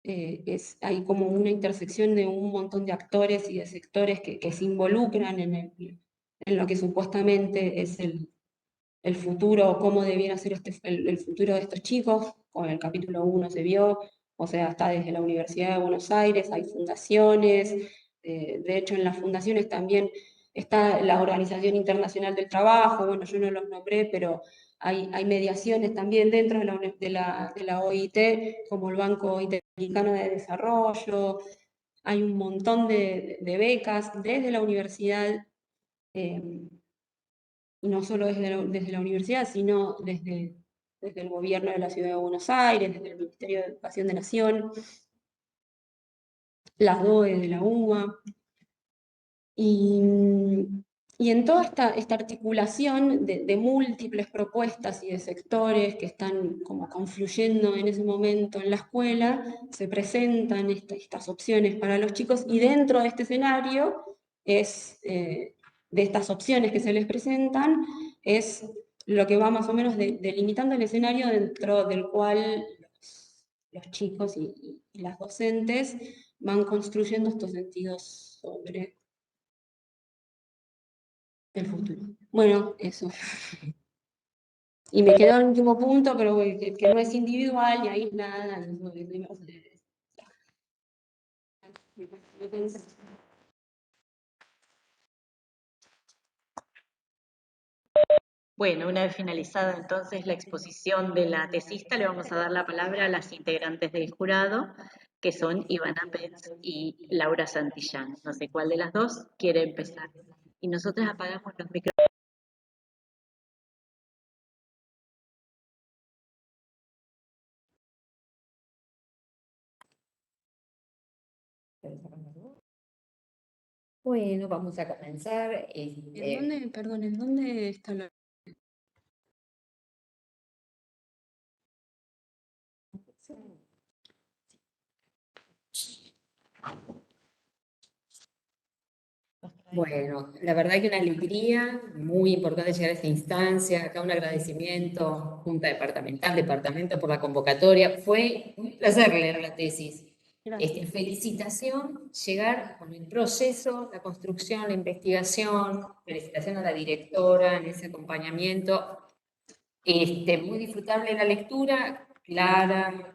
hay como una intersección de un montón de actores y de sectores que se involucran en lo que supuestamente es el futuro, cómo debiera ser el futuro de estos chicos. Con el capítulo 1 se vio, o sea, está desde la Universidad de Buenos Aires, hay fundaciones, de hecho en las fundaciones también está la Organización Internacional del Trabajo, bueno, yo no los nombré, pero hay mediaciones también dentro de la OIT, como el Banco Interamericano de Desarrollo, hay un montón de becas desde la universidad. Y no solo desde la universidad, sino desde el gobierno de la Ciudad de Buenos Aires, desde el Ministerio de Educación de Nación, las DOE de la UBA. Y en toda esta articulación de múltiples propuestas y de sectores que están como confluyendo en ese momento en la escuela, se presentan estas opciones para los chicos y dentro de este escenario de estas opciones que se les presentan, es lo que va más o menos delimitando el escenario dentro del cual los chicos y las docentes van construyendo estos sentidos sobre el futuro. Bueno, eso. Y me quedó el último punto, pero que no es individual y aislada. Bueno, una vez finalizada entonces la exposición de la tesista, le vamos a dar la palabra a las integrantes del jurado, que son Ivana Pets y Laura Santillán. No sé cuál de las dos quiere empezar. Y nosotros apagamos los micrófonos. Bueno, vamos a comenzar. ¿En dónde está la...? Bueno, la verdad que una alegría muy importante llegar a esta instancia. Acá un agradecimiento, Junta Departamental, Departamento por la convocatoria. Fue un placer leer la tesis. Felicitación, llegar con el proceso, la construcción, la investigación, felicitación a la directora en ese acompañamiento. Muy disfrutable la lectura, clara,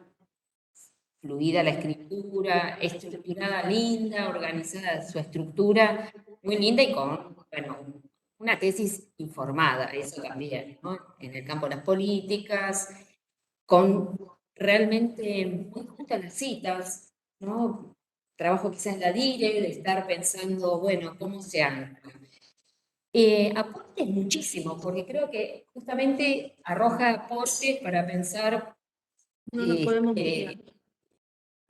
fluida la escritura, estructurada, linda, organizada su estructura, muy linda y con, bueno, una tesis informada, eso también, ¿no? En el campo de las políticas, con realmente muy justas las citas, ¿no? Trabajo quizás en la DIRE, de estar pensando, bueno, ¿cómo se ancla? Aportes muchísimo, porque creo que justamente arroja aportes para pensar No nos podemos mutear.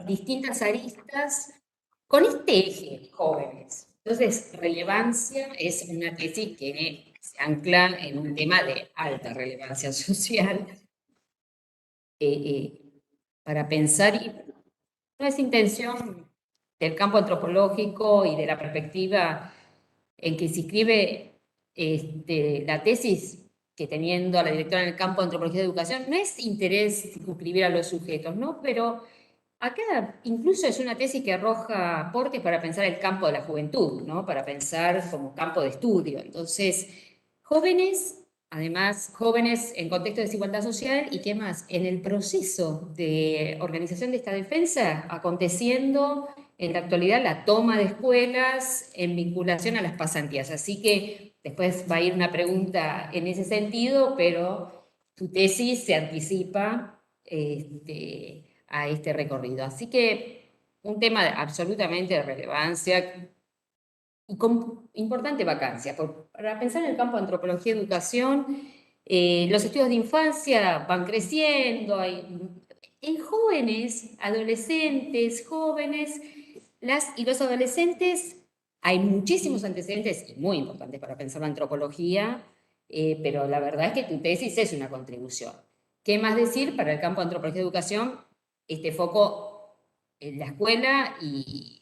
distintas aristas con este eje, jóvenes. Entonces, relevancia es una tesis que se ancla en un tema de alta relevancia social para pensar, y no es intención del campo antropológico y de la perspectiva en que se escribe la tesis, que teniendo a la directora en el campo de antropología de educación, no es interés circunscribir a los sujetos, ¿no? Pero Acá incluso es una tesis que arroja aportes para pensar el campo de la juventud, ¿no? Para pensar como campo de estudio. Entonces, jóvenes, además, jóvenes en contexto de desigualdad social, y qué más, en el proceso de organización de esta defensa, aconteciendo en la actualidad la toma de escuelas en vinculación a las pasantías. Así que después va a ir una pregunta en ese sentido, pero tu tesis se anticipa a este recorrido. Así que un tema absolutamente de relevancia y con importante vacancia. Para pensar en el campo de antropología y educación, los estudios de infancia van creciendo, en jóvenes, adolescentes, jóvenes, las y los adolescentes, hay muchísimos antecedentes y muy importantes para pensar la antropología, pero la verdad es que tu tesis es una contribución. ¿Qué más decir para el campo de antropología y educación? Este foco en la escuela y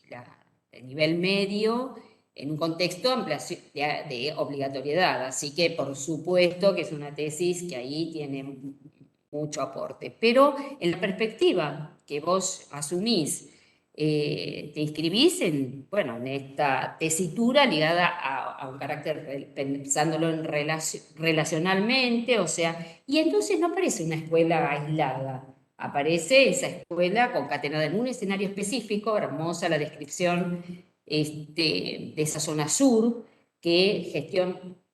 el nivel medio en un contexto de obligatoriedad. Así que, por supuesto, que es una tesis que ahí tiene mucho aporte. Pero en la perspectiva que vos asumís, te inscribís en esta tesitura ligada a un carácter, pensándolo en relacionalmente, o sea, y entonces no aparece una escuela aislada, aparece esa escuela concatenada en un escenario específico, hermosa la descripción de esa zona sur, que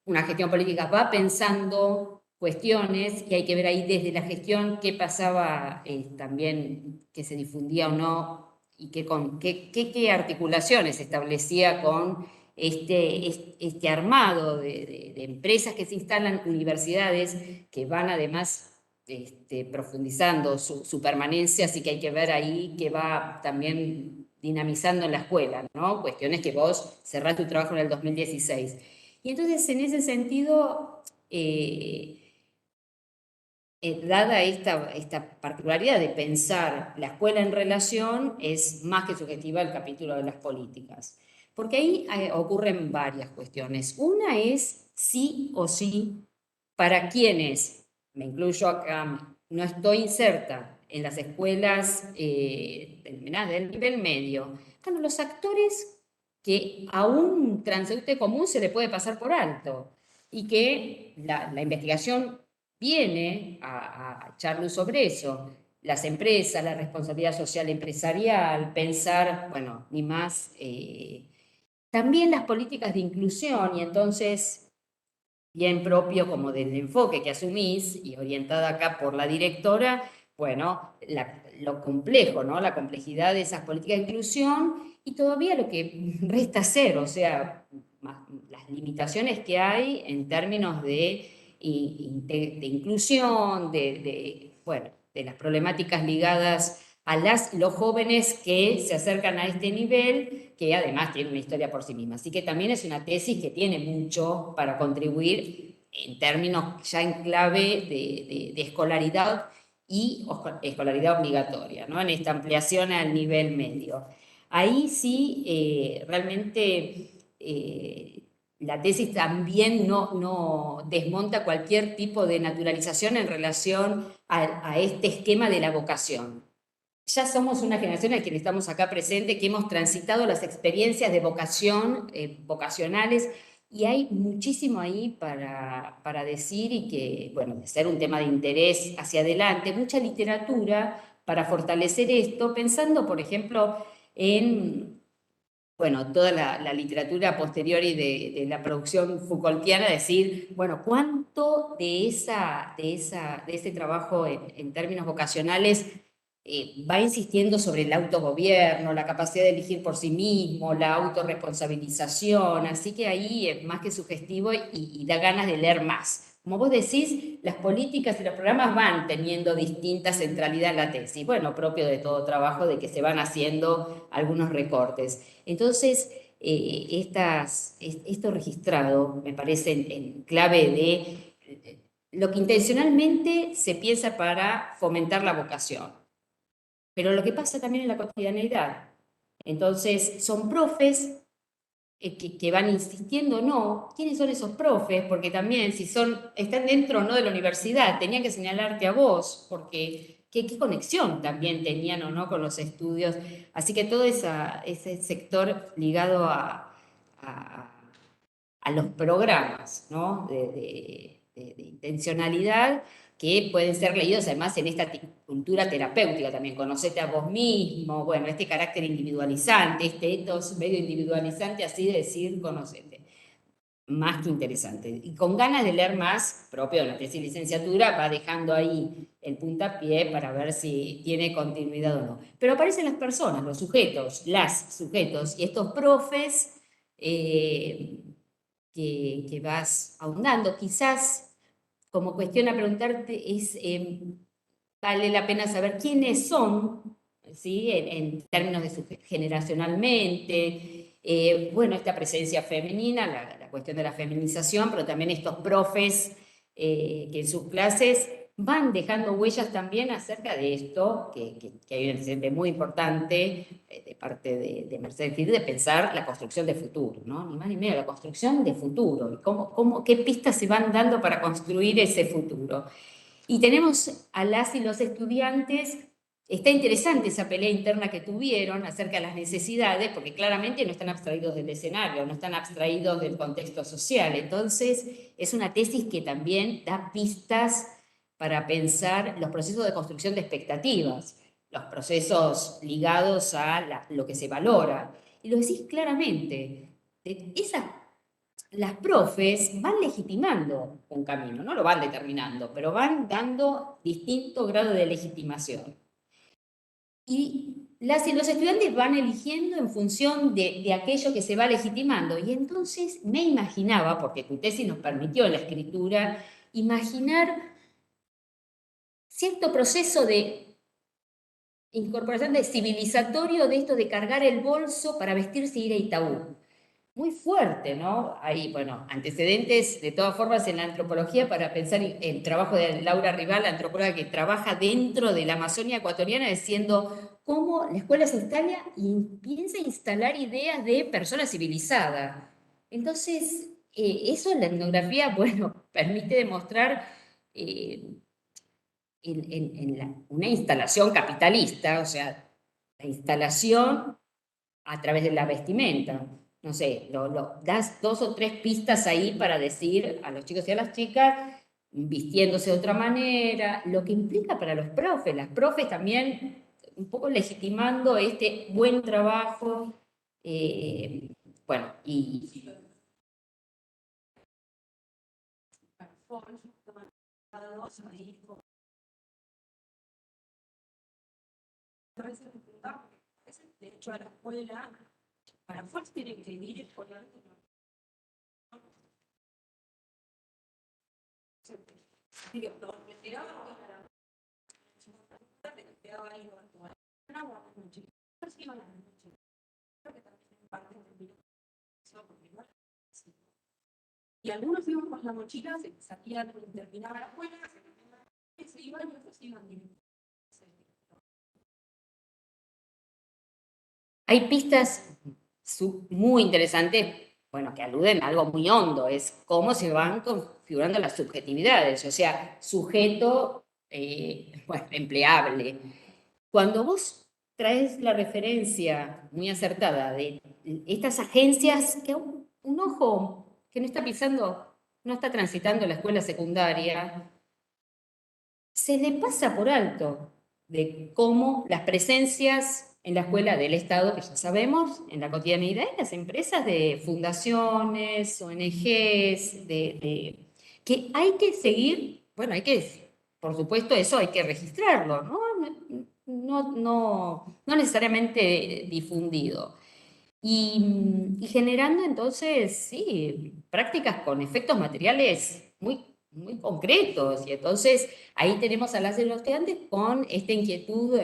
una gestión política va pensando cuestiones, y hay que ver ahí desde la gestión qué pasaba también, que se difundía o no, y qué articulaciones establecía con este armado de empresas que se instalan, universidades que van además profundizando su permanencia, así que hay que ver ahí que va también dinamizando en la escuela, ¿no? Cuestiones que vos cerrás tu trabajo en el 2016. Y entonces, en ese sentido, dada esta particularidad de pensar la escuela en relación, es más que subjetiva el capítulo de las políticas. Porque ahí ocurren varias cuestiones. Una es sí o sí, para quienes, me incluyo acá, no estoy inserta en las escuelas del nivel medio, bueno, los actores que a un transeúnte común se le puede pasar por alto y que la investigación viene a echar luz sobre eso. Las empresas, la responsabilidad social empresarial, pensar, bueno, ni más, también las políticas de inclusión, y entonces, bien propio como del enfoque que asumís y orientada acá por la directora, bueno, lo complejo, ¿no? La complejidad de esas políticas de inclusión y todavía lo que resta hacer, o sea, las limitaciones que hay en términos de inclusión, de las problemáticas ligadas a los jóvenes que se acercan a este nivel, que además tiene una historia por sí misma. Así que también es una tesis que tiene mucho para contribuir en términos ya en clave de escolaridad y escolaridad obligatoria, ¿no? En esta ampliación al nivel medio. Ahí sí, realmente la tesis también no desmonta cualquier tipo de naturalización en relación a este esquema de la vocación. Ya somos una generación en la que estamos acá presentes, que hemos transitado las experiencias de vocación, vocacionales, y hay muchísimo ahí para decir y que, bueno, de ser un tema de interés hacia adelante, mucha literatura para fortalecer esto, pensando, por ejemplo, en toda la literatura posterior y de la producción Foucaultiana, decir, bueno, cuánto de ese trabajo en términos vocacionales va insistiendo sobre el autogobierno, la capacidad de elegir por sí mismo, la autorresponsabilización, así que ahí es más que sugestivo y da ganas de leer más. Como vos decís, las políticas y los programas van teniendo distinta centralidad en la tesis, bueno, propio de todo trabajo, de que se van haciendo algunos recortes. Entonces, esto registrado me parece en clave de lo que intencionalmente se piensa para fomentar la vocación, pero lo que pasa también en la cotidianeidad. Entonces, son profes que van insistiendo, no, ¿quiénes son esos profes? Porque también si están dentro o no de la universidad, tenían que señalarte a vos, porque qué conexión también tenían o no con los estudios. Así que todo ese sector ligado a los programas, ¿no? de intencionalidad, que pueden ser leídos además en esta cultura terapéutica también, conocete a vos mismo, bueno, este carácter individualizante, este ethos medio individualizante, así de decir, conocete. Más que interesante. Y con ganas de leer más, propio de la tesis de licenciatura, va dejando ahí el puntapié para ver si tiene continuidad o no. Pero aparecen las personas, los sujetos, las sujetos, y estos profes que vas ahondando. Quizás, como cuestión a preguntarte, es, vale la pena saber quiénes son, ¿sí? En términos de generacionalmente, bueno, esta presencia femenina, la cuestión de la feminización, pero también estos profes que en sus clases van dejando huellas también acerca de esto, que hay un antecedente muy importante de parte de Mercedes Gil, de pensar la construcción de futuro, ¿no? Ni más ni menos, la construcción de futuro, y qué pistas se van dando para construir ese futuro. Y tenemos a las y los estudiantes, está interesante esa pelea interna que tuvieron acerca de las necesidades, porque claramente no están abstraídos del escenario, no están abstraídos del contexto social. Entonces, es una tesis que también da pistas para pensar los procesos de construcción de expectativas, los procesos ligados a lo que se valora. Y lo decís claramente, las profes van legitimando un camino, no lo van determinando, pero van dando distinto grado de legitimación. Y las y los estudiantes van eligiendo en función de aquello que se va legitimando. Y entonces me imaginaba, porque tu tesis nos permitió en la escritura, imaginar cierto proceso de incorporación de civilizatorio de esto de cargar el bolso para vestirse y ir a Itaú. Muy fuerte, ¿no? Hay, bueno, antecedentes de todas formas en la antropología para pensar el trabajo de Laura Rival, la antropóloga que trabaja dentro de la Amazonia ecuatoriana, diciendo cómo la escuela se instala y piensa instalar ideas de persona civilizada. Entonces, eso en la etnografía, bueno, permite demostrar una instalación capitalista, o sea, la instalación a través de la vestimenta. No sé, das 2 o 3 pistas ahí para decir a los chicos y a las chicas, vistiéndose de otra manera, lo que implica para los profes, las profes también un poco legitimando este buen trabajo, bueno, y de hecho a la escuela, para fuerza tienen que ir escolarse. Y algunos iban con la mochila, se salían, terminaban la escuela, se iban y otros iban directo. hay pistas muy interesantes, bueno, que aluden a algo muy hondo, es cómo se van configurando las subjetividades, o sea, sujeto, bueno, empleable. Cuando vos traes la referencia muy acertada de estas agencias que un ojo que no está pisando, no está transitando la escuela secundaria, se le pasa por alto de cómo las presencias en la escuela del Estado, que ya sabemos, en la cotidianidad, y las empresas de fundaciones, ONGs, que hay que seguir, bueno, hay que, por supuesto, eso hay que registrarlo, ¿no? No necesariamente difundido. Y generando entonces, sí, prácticas con efectos materiales muy concretos. Y entonces ahí tenemos a las de los estudiantes con esta inquietud,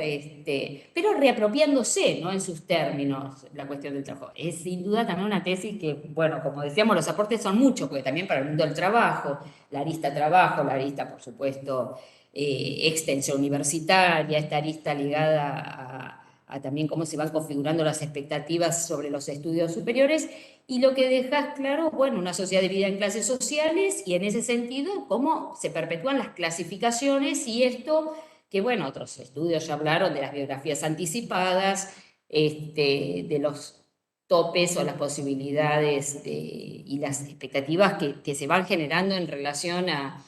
pero reapropiándose, ¿no? En sus términos, la cuestión del trabajo. Es sin duda también una tesis que, bueno, como decíamos, los aportes son muchos, porque también para el mundo del trabajo, la arista trabajo, la arista, por supuesto, extensión universitaria, esta arista ligada a también cómo se van configurando las expectativas sobre los estudios superiores, y lo que dejas claro, bueno, una sociedad dividida en clases sociales, y en ese sentido, cómo se perpetúan las clasificaciones, y esto que bueno, otros estudios ya hablaron de las biografías anticipadas, de los topes o las posibilidades y las expectativas que se van generando en relación a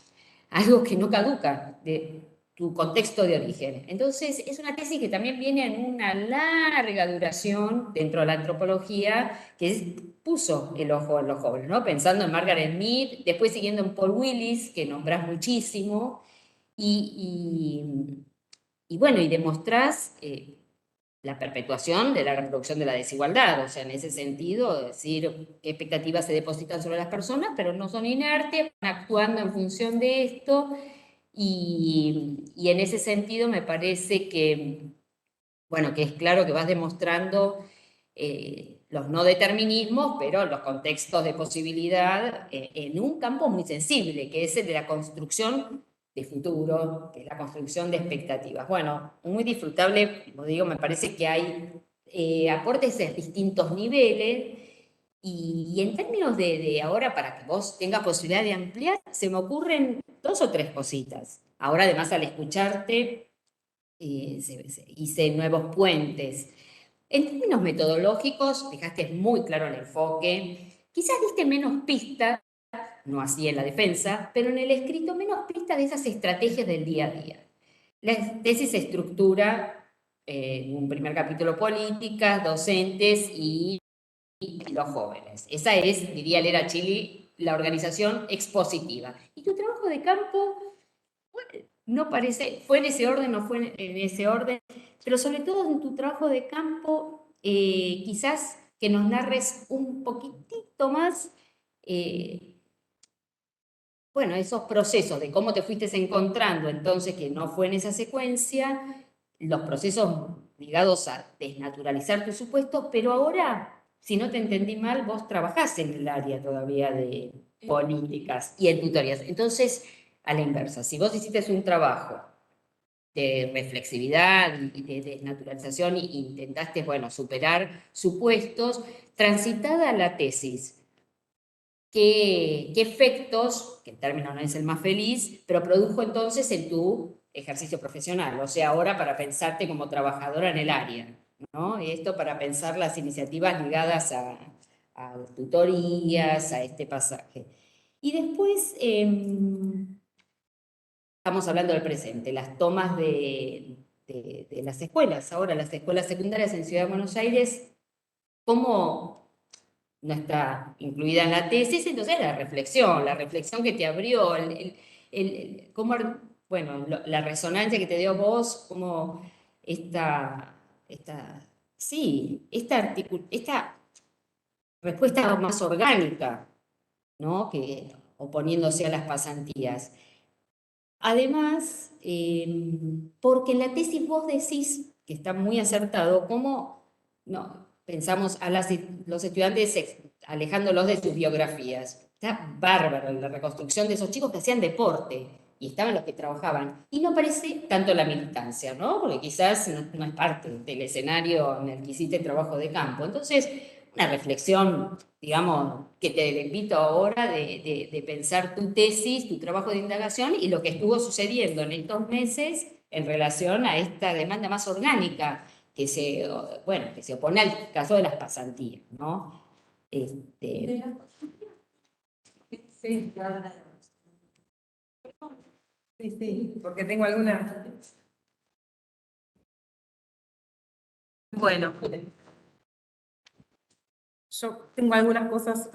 algo que no caduca, de tu contexto de origen. Entonces, es una tesis que también viene en una larga duración dentro de la antropología, que puso el ojo en los jóvenes, ¿no? Pensando en Margaret Mead, después siguiendo en Paul Willis, que nombrás muchísimo, y bueno, y demostrás la perpetuación de la reproducción de la desigualdad, o sea, en ese sentido, decir qué expectativas se depositan sobre las personas, pero no son inertes, van actuando en función de esto, y en ese sentido me parece que, bueno, que es claro que vas demostrando los no determinismos, pero los contextos de posibilidad en un campo muy sensible, que es el de la construcción de futuro, que es la construcción de expectativas. Bueno, muy disfrutable, como digo, me parece que hay aportes en distintos niveles, y en términos de ahora, para que vos tengas posibilidad de ampliar, se me ocurren 2 o 3 cositas. Ahora, además, al escucharte, hice nuevos puentes. En términos metodológicos, dejaste muy claro el enfoque. Quizás diste menos pistas, no así en la defensa, pero en el escrito menos pistas de esas estrategias del día a día. La tesis se estructura en un primer capítulo políticas, docentes y los jóvenes. Esa es, diría Lera Chili, la organización expositiva. Y tu trabajo de campo, no parece, fue en ese orden, no fue en ese orden, pero sobre todo en tu trabajo de campo, quizás que nos narres un poquitito más, bueno, esos procesos de cómo te fuiste encontrando, entonces que no fue en esa secuencia, los procesos ligados a desnaturalizar tus supuestos, pero ahora, si no te entendí mal, vos trabajás en el área todavía de políticas y en tutorías. Entonces, a la inversa, si vos hiciste un trabajo de reflexividad y de desnaturalización e intentaste, bueno, superar supuestos, transitada la tesis, ¿qué efectos, que el término no es el más feliz, pero produjo entonces en tu ejercicio profesional? O sea, ahora para pensarte como trabajadora en el área, ¿no? Esto para pensar las iniciativas ligadas a tutorías, a este pasaje. Y después, estamos hablando del presente, las tomas de las escuelas. Ahora, las escuelas secundarias en Ciudad de Buenos Aires, ¿cómo no está incluida en la tesis? Entonces, la reflexión que te abrió, cómo, bueno, la resonancia que te dio vos, como sí, esta respuesta más orgánica, ¿no? Que oponiéndose a las pasantías. Además, porque en la tesis vos decís, que está muy acertado, cómo no, pensamos a los estudiantes alejándolos de sus biografías. Está bárbaro la reconstrucción de esos chicos que hacían deporte y estaban los que trabajaban. Y no aparece tanto la militancia, ¿no? Porque quizás no es parte del escenario en el que hiciste trabajo de campo. Entonces, una reflexión, digamos, que te invito ahora de pensar tu tesis, tu trabajo de indagación y lo que estuvo sucediendo en estos meses en relación a esta demanda más orgánica que bueno, que se opone al caso de las pasantías, ¿no? Sí, sí, porque tengo alguna. Bueno, yo tengo algunas cosas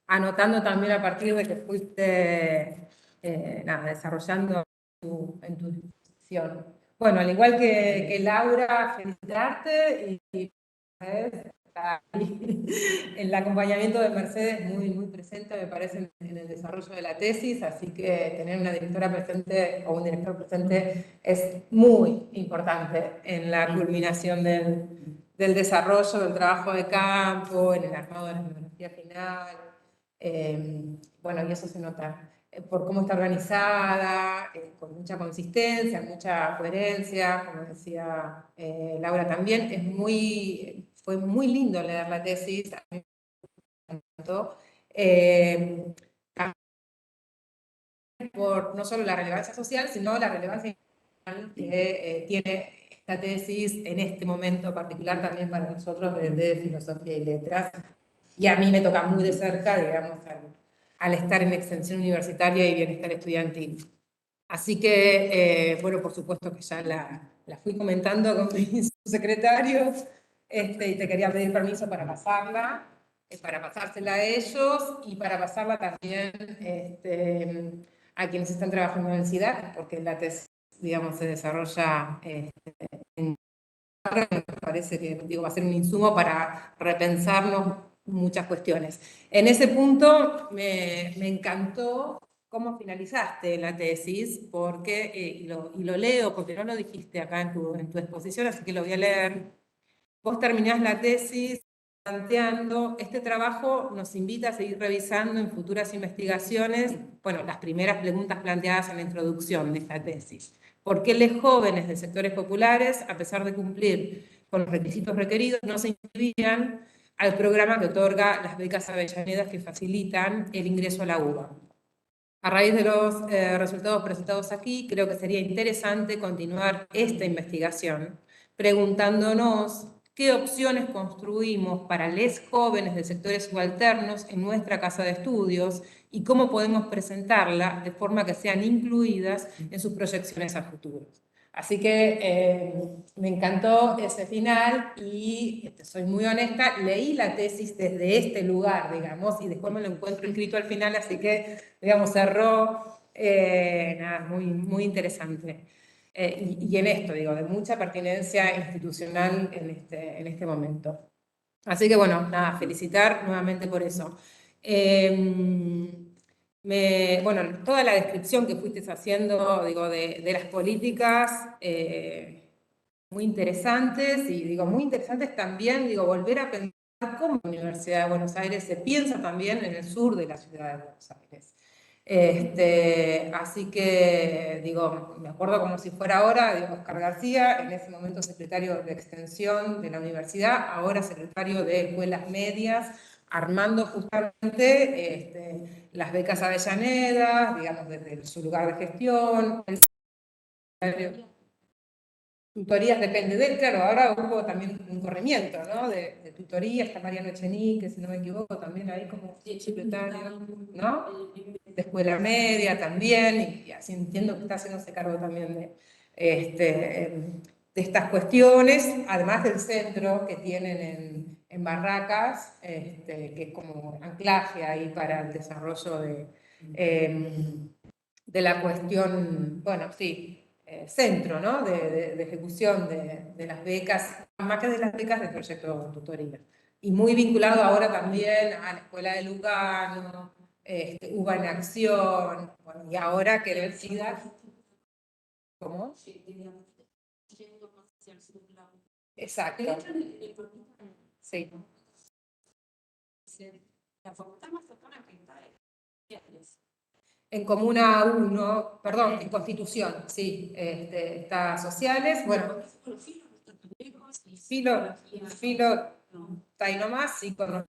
anotando también a partir de que fuiste desarrollando en tu discusión. Bueno, al igual que Laura, felicitarte y el acompañamiento de Mercedes muy presente, me parece, en el desarrollo de la tesis, así que tener una directora presente o un director presente es muy importante en la culminación del desarrollo del trabajo de campo, en el armado de la bibliografía final. Bueno, y eso se nota por cómo está organizada, con mucha consistencia, mucha coherencia, como decía Laura también. Fue muy lindo leer la tesis, a mí me encantó. por no solo la relevancia social, sino la relevancia que tiene esta tesis en este momento particular también para nosotros desde Filosofía y Letras. Y a mí me toca muy de cerca, digamos, al estar en extensión universitaria y bienestar estudiantil. Así que, bueno, por supuesto que ya la fui comentando con mis secretarios, y te quería pedir permiso para pasarla, para pasársela a ellos y para pasarla también a quienes están trabajando en el SIDA, porque la tesis, digamos, se desarrolla en... Me parece que, digo, va a ser un insumo para repensarnos muchas cuestiones. En ese punto me encantó cómo finalizaste la tesis, porque, y lo leo porque no lo dijiste acá en tu exposición, así que lo voy a leer. Vos terminás la tesis planteando, este trabajo nos invita a seguir revisando en futuras investigaciones, bueno, las primeras preguntas planteadas en la introducción de esta tesis. ¿Por qué los jóvenes de sectores populares, a pesar de cumplir con los requisitos requeridos, no se inscribían al programa que otorga las becas Avellaneda que facilitan el ingreso a la UBA? A raíz de los resultados presentados aquí, creo que sería interesante continuar esta investigación preguntándonos qué opciones construimos para los jóvenes de sectores subalternos en nuestra casa de estudios y cómo podemos presentarla de forma que sean incluidas en sus proyecciones a futuro. Así que me encantó ese final y soy muy honesta, leí la tesis desde este lugar, digamos, y después me lo encuentro escrito al final, así que, digamos, cerró, nada, muy, muy interesante. Y en esto, digo, de mucha pertinencia institucional en este momento. Así que, bueno, nada, felicitar nuevamente por eso. Bueno, toda la descripción que fuiste haciendo, digo, de las políticas, muy interesantes, y digo, muy interesantes también, digo, volver a pensar cómo la Universidad de Buenos Aires se piensa también en el sur de la ciudad de Buenos Aires. Así que, digo, me acuerdo como si fuera ahora, digo, Oscar García, en ese momento secretario de Extensión de la universidad, ahora secretario de Escuelas Medias, armando justamente las becas Avellaneda, digamos, desde su lugar de gestión. Tutorías depende de él, claro, ahora hubo también un corrimiento, ¿no? De tutoría, está Mariano Echenique, si no me equivoco, también ahí como secretario, ¿no? De escuela media también, y así entiendo que está haciéndose cargo también de estas cuestiones, además del centro que tienen en Barracas, que es como anclaje ahí para el desarrollo de la cuestión, bueno, sí, centro, ¿no? de ejecución de las becas, más que de las becas del proyecto de tutoría. Y muy vinculado ahora también a la Escuela de Lugano, UBA en Acción, bueno, y ahora que el SIDA... ¿Cómo? Exacto. Sí. La facultad más cercana que en Comuna 1, perdón, en Constitución, sí, está Sociales, bueno, Filo está ahí nomás, sí, con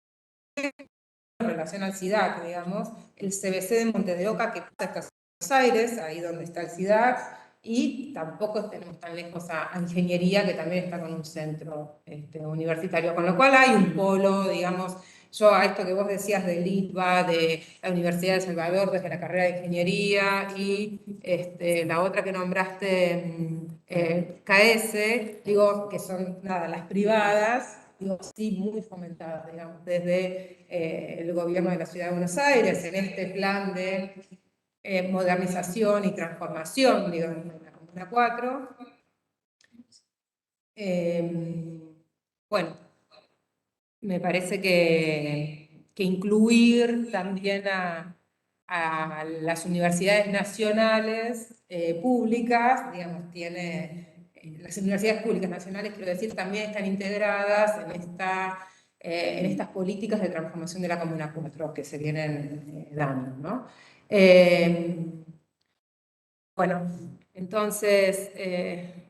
relación al SIDAC, digamos, el CBC de Monte de Oca, que está en Buenos Aires, ahí donde está el SIDAC, y tampoco tenemos tan lejos a Ingeniería, que también está con un centro universitario, con lo cual hay un polo, digamos. Yo a esto que vos decías del ITBA, de la Universidad de El Salvador, desde la carrera de Ingeniería, y la otra que nombraste, KS, digo, que son, nada, las privadas, digo, sí, muy fomentadas, digamos, desde el gobierno de la Ciudad de Buenos Aires, en este plan de modernización y transformación, digo, en la Comuna 4. Bueno, me parece que incluir también a las universidades nacionales públicas, digamos, las universidades públicas nacionales, quiero decir, también están integradas en estas políticas de transformación de la Comuna 4 que se vienen dando, ¿no? Bueno, entonces,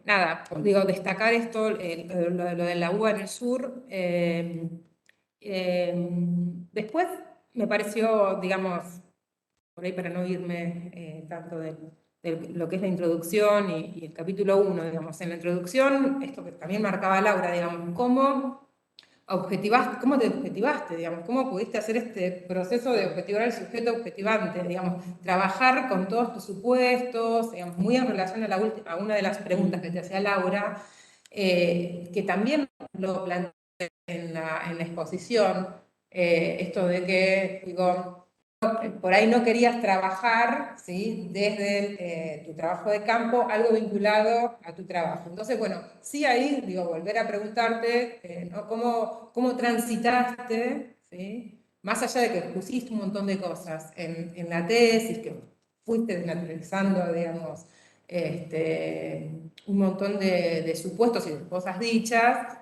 nada, digo, destacar esto, lo de la UBA en el sur. Después me pareció, digamos, por ahí para no irme tanto de lo que es la introducción y el capítulo 1, digamos, en la introducción, esto que también marcaba Laura, digamos, cómo te objetivaste, digamos, cómo pudiste hacer este proceso de objetivar al sujeto objetivante, digamos, trabajar con todos tus supuestos, digamos, muy en relación a una de las preguntas que te hacía Laura, que también lo planteé en la exposición, esto de que, digo, por ahí no querías trabajar, ¿sí?, desde tu trabajo de campo, algo vinculado a tu trabajo. Entonces, bueno, sí ahí, digo, volver a preguntarte, ¿no?, cómo transitaste, ¿sí?, más allá de que pusiste un montón de cosas en la tesis, que fuiste desnaturalizando, digamos, un montón de supuestos y de cosas dichas.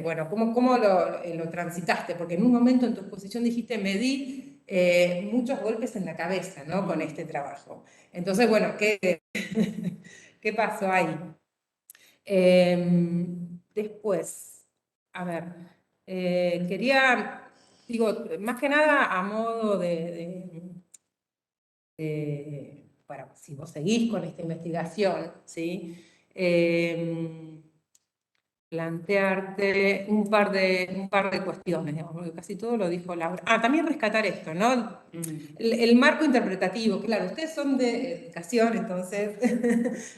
Bueno, ¿cómo lo transitaste? Porque en un momento en tu exposición dijiste, me di muchos golpes en la cabeza, ¿no?, con este trabajo. Entonces, bueno, ¿qué pasó ahí? Después, a ver, quería, digo, más que nada a modo para si vos seguís con esta investigación, ¿sí?, plantearte un par de cuestiones, digamos, porque casi todo lo dijo Laura. También rescatar esto, ¿no? El marco interpretativo, claro, ustedes son de educación, entonces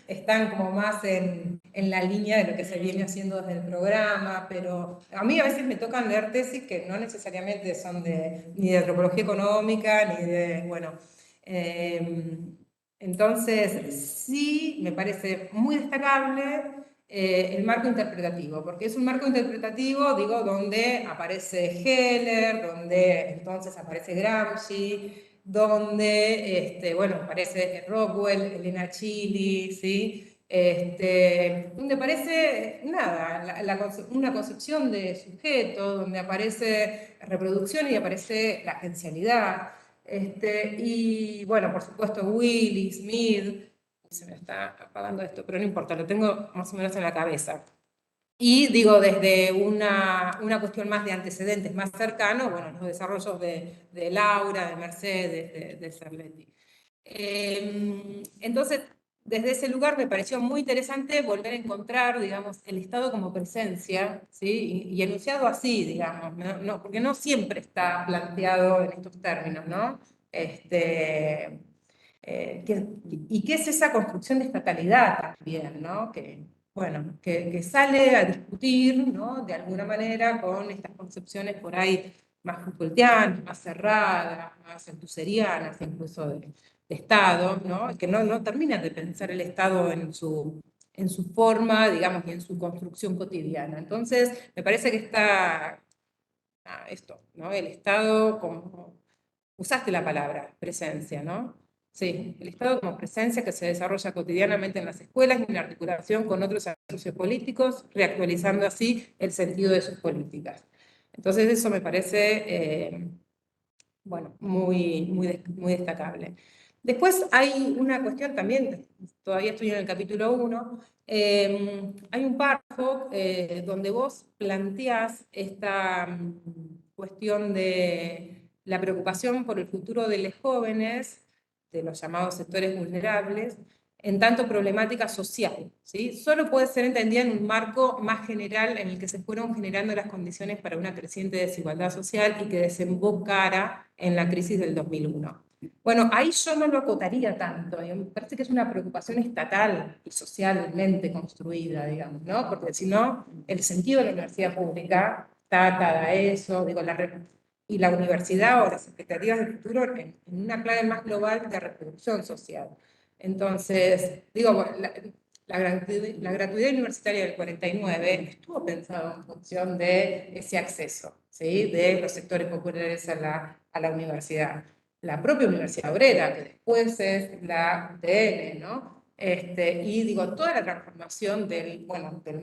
están como más en la línea de lo que se viene haciendo desde el programa, pero a mí a veces me tocan leer tesis que no necesariamente son ni de antropología económica, ni de, bueno, entonces sí me parece muy destacable el marco interpretativo, porque es un marco interpretativo, digo, donde aparece Heller, donde entonces aparece Gramsci, donde, bueno, aparece Rockwell, Elena Chili, ¿sí?, donde aparece, nada, una concepción de sujeto, donde aparece reproducción y aparece la agencialidad, y bueno, por supuesto Willy, Smith. Se me está apagando esto, pero no importa, lo tengo más o menos en la cabeza. Y digo, desde una cuestión más de antecedentes, más cercano, bueno, los desarrollos de Laura, de Mercedes, de Cerletti. Entonces, desde ese lugar me pareció muy interesante volver a encontrar, digamos, el Estado como presencia, ¿sí?, y enunciado así, digamos, ¿no? Porque no siempre está planteado en estos términos, ¿no? ¿Y qué es esa construcción de estatalidad también, ¿no? Que, bueno, que sale a discutir, ¿no?, de alguna manera con estas concepciones por ahí más Foucaultianas, más cerradas, más althuserianas, incluso de Estado, ¿no?, que no terminan de pensar el Estado en su forma, digamos, y en su construcción cotidiana. Entonces, me parece que está esto, ¿no?, el Estado como, usaste la palabra, presencia, ¿no? Sí, el Estado como presencia que se desarrolla cotidianamente en las escuelas y en articulación con otros actores políticos, reactualizando así el sentido de sus políticas. Entonces eso me parece, bueno, muy destacable. Después hay una cuestión también, todavía estoy en el capítulo 1, hay un párrafo donde vos planteás esta cuestión de la preocupación por el futuro de los jóvenes, de los llamados sectores vulnerables, en tanto problemática social, ¿sí? Solo puede ser entendida en un marco más general en el que se fueron generando las condiciones para una creciente desigualdad social y que desembocara en la crisis del 2001. Bueno, ahí yo no lo acotaría tanto, me parece que es una preocupación estatal y socialmente construida, digamos, ¿no? Porque si no, el sentido de la universidad pública está atada a eso, digo, y la universidad o las expectativas del futuro en una clave más global de reproducción social. Entonces, digo, la gratuidad universitaria del 49 estuvo pensado en función de ese acceso, ¿sí?, de los sectores populares a la universidad. La propia Universidad Obrera, que después es la UTN, ¿no? Y digo, toda la transformación del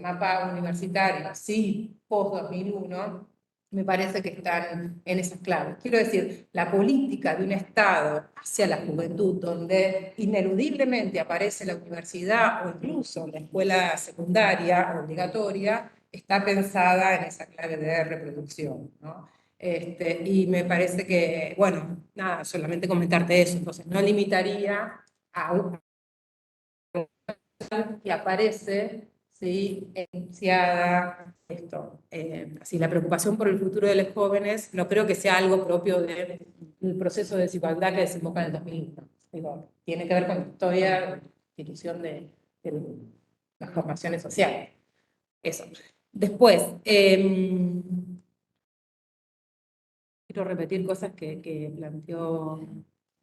mapa universitario, sí, post-2001, me parece que están en esas claves. Quiero decir, la política de un Estado hacia la juventud, donde ineludiblemente aparece la universidad o incluso la escuela secundaria obligatoria, está pensada en esa clave de reproducción, ¿no? Y me parece que, bueno, nada, solamente comentarte eso, entonces no limitaría a un que aparece, ¿sí? Enunciada, esto. Así, la preocupación por el futuro de los jóvenes no creo que sea algo propio del proceso de desigualdad que desemboca en el 2001. Digo, tiene que ver con la historia, la institución de las formaciones sociales. Eso. Después, quiero repetir cosas que planteó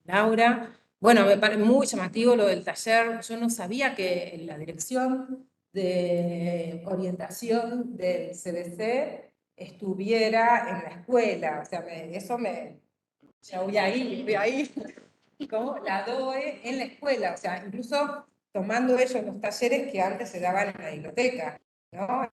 Laura. Bueno, me parece muy llamativo lo del taller. Yo no sabía que la dirección de orientación del CBC estuviera en la escuela. O sea, ya voy ahí, como la DOE en la escuela. O sea, incluso tomando ellos los talleres que antes se daban en la biblioteca, ¿no?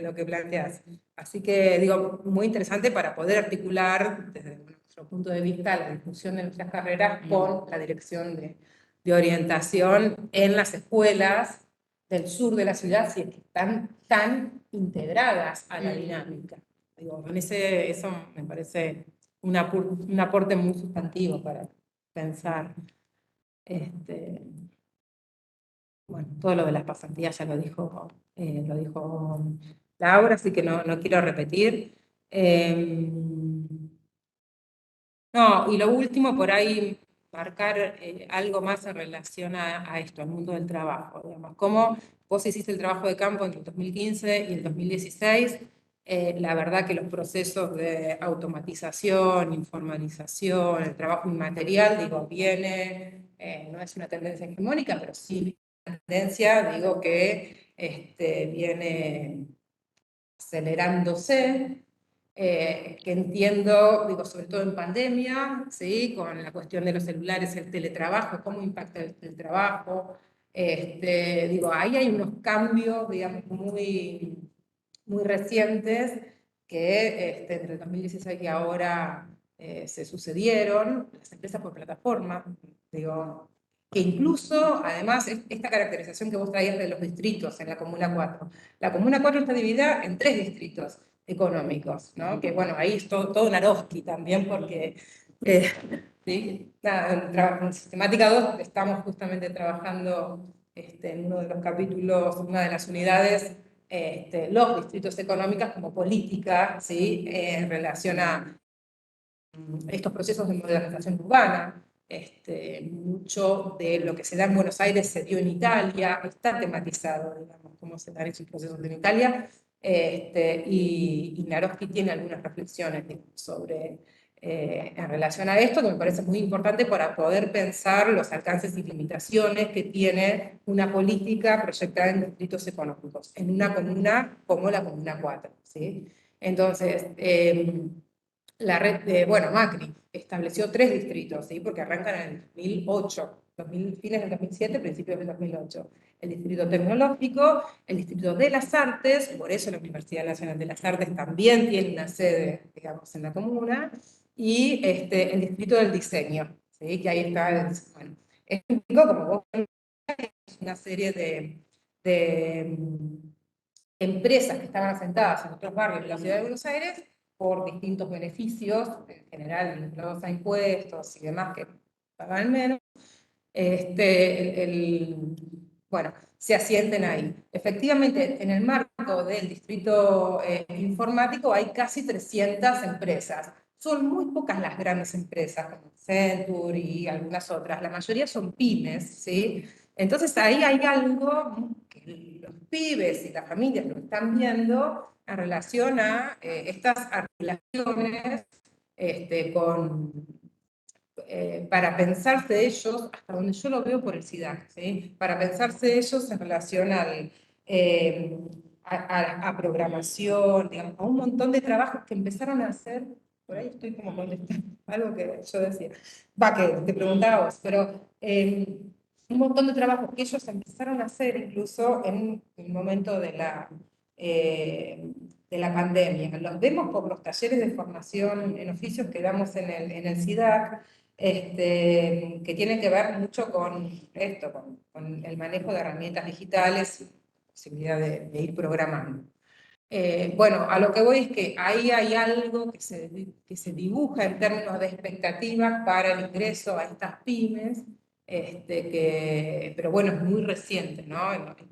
Lo que planteas. Así que, digo, muy interesante para poder articular desde nuestro punto de vista la discusión de nuestras carreras con la dirección de orientación en las escuelas del sur de la ciudad, si es que están tan integradas a la dinámica. Digo, eso me parece un aporte muy sustantivo para pensar. Bueno, todo lo de las pasantías ya lo dijo Laura, así que no quiero repetir. No, y lo último, por ahí marcar algo más en relación a esto, al mundo del trabajo, digamos. Cómo vos hiciste el trabajo de campo entre el 2015 y el 2016, la verdad que los procesos de automatización, informalización, el trabajo inmaterial, digo, no es una tendencia hegemónica, pero sí una tendencia, digo, que viene acelerándose. Que entiendo, digo, sobre todo en pandemia, ¿sí? Con la cuestión de los celulares, el teletrabajo, cómo impacta el trabajo. Digo, ahí hay unos cambios, digamos, muy recientes que entre el 2016 y ahora se sucedieron, las empresas por plataforma, digo, que incluso, además, esta caracterización que vos traías de los distritos en la Comuna 4, la Comuna 4 está dividida en 3 distritos económicos, ¿no? Que bueno, ahí es todo Naroski también, porque ¿sí? Nada, en Sistemática 2 estamos justamente trabajando en uno de los capítulos, una de las unidades, los distritos económicos como política, ¿sí? En relación a estos procesos de modernización urbana. Mucho de lo que se da en Buenos Aires se dio en Italia, está tematizado, digamos, cómo se dan esos procesos en Italia, y Naroski tiene algunas reflexiones sobre, en relación a esto, que me parece muy importante para poder pensar los alcances y limitaciones que tiene una política proyectada en distritos económicos, en una comuna como la Comuna 4, ¿sí? Entonces, la red de, bueno, Macri estableció 3 distritos, ¿sí? Porque arrancan en el 2008, fines del 2007, principios del 2008. El Distrito Tecnológico, el Distrito de las Artes, por eso la Universidad Nacional de las Artes también tiene una sede, digamos, en la comuna, y el Distrito del Diseño, ¿sí? Que ahí está, bueno, es como vos es una serie de empresas que estaban asentadas en otros barrios de la ciudad de Buenos Aires por distintos beneficios, en general vinculados a impuestos y demás que pagan menos, bueno, se asienten ahí. Efectivamente, en el marco del distrito informático hay casi 300 empresas. Son muy pocas las grandes empresas, como Accenture y algunas otras. La mayoría son pymes, ¿sí? Entonces ahí hay algo que los pibes y las familias lo están viendo en relación a estas articulaciones para pensarse ellos, hasta donde yo lo veo por el SIDAC, ¿sí? Para pensarse ellos en relación a programación, digamos, a un montón de trabajos que empezaron a hacer, por ahí estoy como contestando algo que yo decía, que te preguntaba vos, pero un montón de trabajos que ellos empezaron a hacer incluso en el momento de la pandemia. Los vemos por los talleres de formación en oficios que damos en el SIDAC, que tienen que ver mucho con esto, con el manejo de herramientas digitales y la posibilidad de ir programando. Bueno, a lo que voy es que ahí hay algo que se dibuja en términos de expectativas para el ingreso a estas pymes, pero bueno, es muy reciente, ¿no?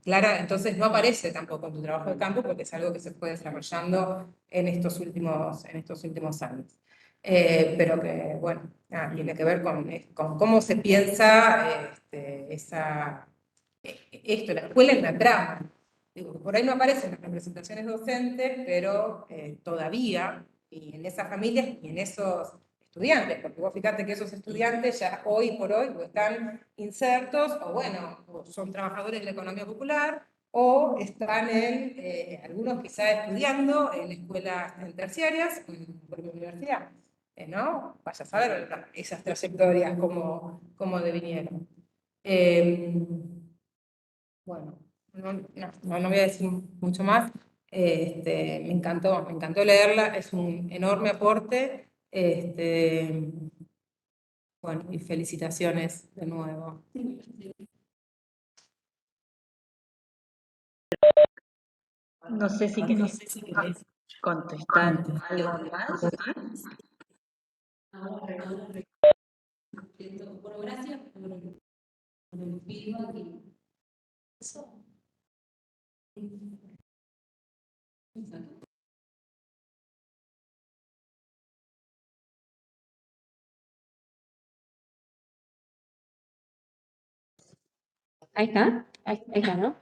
Clara, entonces no aparece tampoco en tu trabajo de campo porque es algo que se fue desarrollando en estos últimos años. Pero que, bueno, nada, tiene que ver con cómo se piensa esto, la escuela en la trama. Digo, por ahí no aparecen las representaciones docentes, pero todavía, y en esas familias y en esos estudiantes, porque vos fíjate que esos estudiantes ya hoy por hoy o están insertos, o bueno, o son trabajadores de la economía popular, o están algunos quizá estudiando en escuelas terciarias, en la propia universidad, ¿no? Vaya a saber esas trayectorias cómo devinieron. Bueno, no voy a decir mucho más. Me encantó leerla, es un enorme aporte. Bueno, y felicitaciones de nuevo. No sé si querés contestar algo más. Bueno, gracias por el feedback y eso. Ahí está, ¿no?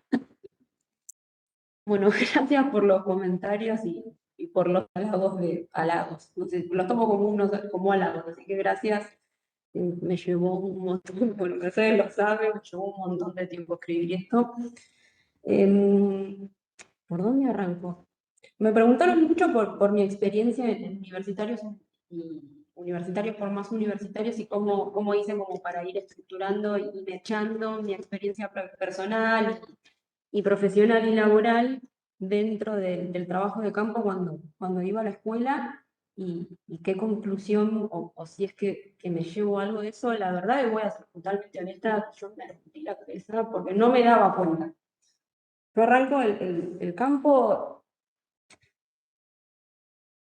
Bueno, gracias por los comentarios y por los halagos. No sé, los tomo como halagos, así que gracias. Me llevó un montón, bueno, Mercedes lo sabe, me llevó un montón de tiempo escribir esto. ¿Por dónde arranco? Me preguntaron mucho por mi experiencia en universitarios y universitarios por más universitarios y cómo hice como para ir estructurando y mechando mi experiencia personal y profesional y laboral dentro del trabajo de campo cuando iba a la escuela y qué conclusión o si es que me llevo algo de eso. La verdad, y voy a ser totalmente honesta, yo me rompí la cabeza porque no me daba cuenta. Yo arranco el campo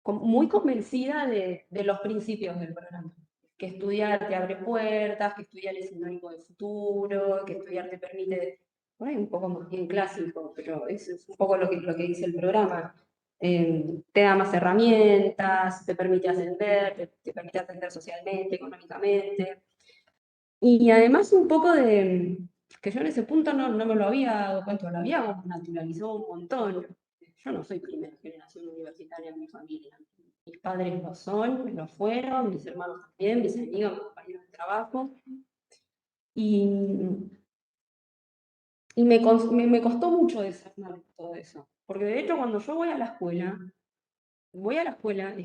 muy convencida de los principios del programa. Que estudiar te abre puertas, que estudiar es sinónimo de futuro, que estudiar te permite, por ahí un poco más bien clásico, pero eso es un poco lo que dice el programa. Te da más herramientas, te permite ascender, te permite ascender socialmente, económicamente. Y además un poco que yo en ese punto no me lo había dado cuenta, lo había naturalizado un montón. Yo no soy primera generación universitaria en mi familia. Mis padres lo fueron, mis hermanos también, mis amigos, mis compañeros de trabajo. Y me costó mucho desarmar todo eso. Porque de hecho cuando yo voy a la escuela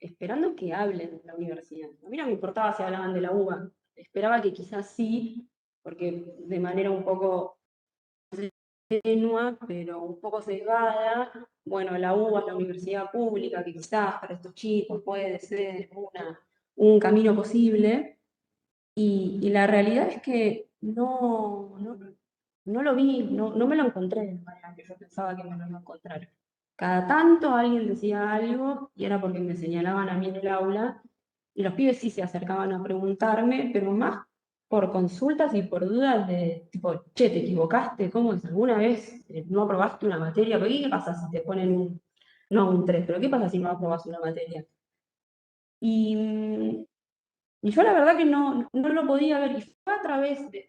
esperando que hablen de la universidad. A mí no me importaba si hablaban de la UBA, esperaba que quizás sí, porque de manera un poco tenua, pero un poco sesgada, bueno, la UBA es la universidad pública, que quizás para estos chicos puede ser un camino posible, y la realidad es que no lo vi, no me lo encontré de la manera que yo pensaba que me lo iba a encontrar. Cada tanto alguien decía algo y era porque me señalaban a mí en el aula, y los pibes sí se acercaban a preguntarme, pero más por consultas y por dudas de tipo, che, ¿te equivocaste? ¿Cómo es? ¿Alguna vez no aprobaste una materia? ¿Pero qué pasa si te ponen no un 3, pero qué pasa si no aprobas una materia? Y, y yo la verdad que no lo podía ver, y fue a través de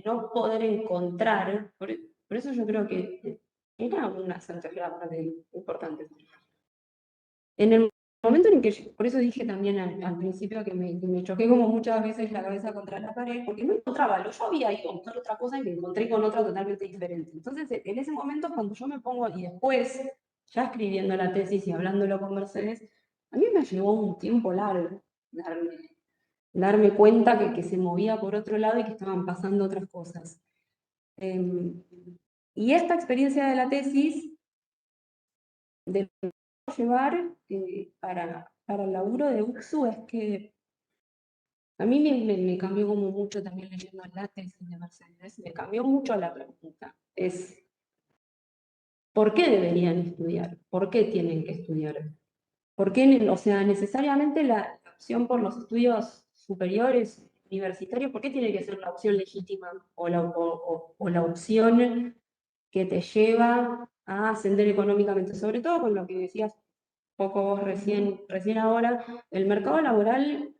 no poder encontrar, por eso yo creo que era una centralidad bastante importante. En el momento en que, por eso dije también al principio que me choqué como muchas veces la cabeza contra la pared, porque no encontraba, yo había ido a buscar otra cosa y me encontré con otra totalmente diferente. Entonces, en ese momento, cuando yo me pongo, y después, ya escribiendo la tesis y hablándolo con Mercedes, a mí me llevó un tiempo largo darme cuenta que se movía por otro lado y que estaban pasando otras cosas. Y esta experiencia de la tesis, de llevar para el laburo de UXU, es que a mí me cambió como mucho también leyendo la tesis de Mercedes, me cambió mucho la pregunta. ¿por qué deberían estudiar? ¿Por qué tienen que estudiar? ¿Por qué, o sea, necesariamente la opción por los estudios superiores, universitarios, ¿por qué tiene que ser la opción legítima o la opción que te lleva a ascender económicamente? Sobre todo con lo que decías poco vos recién ahora, el mercado laboral,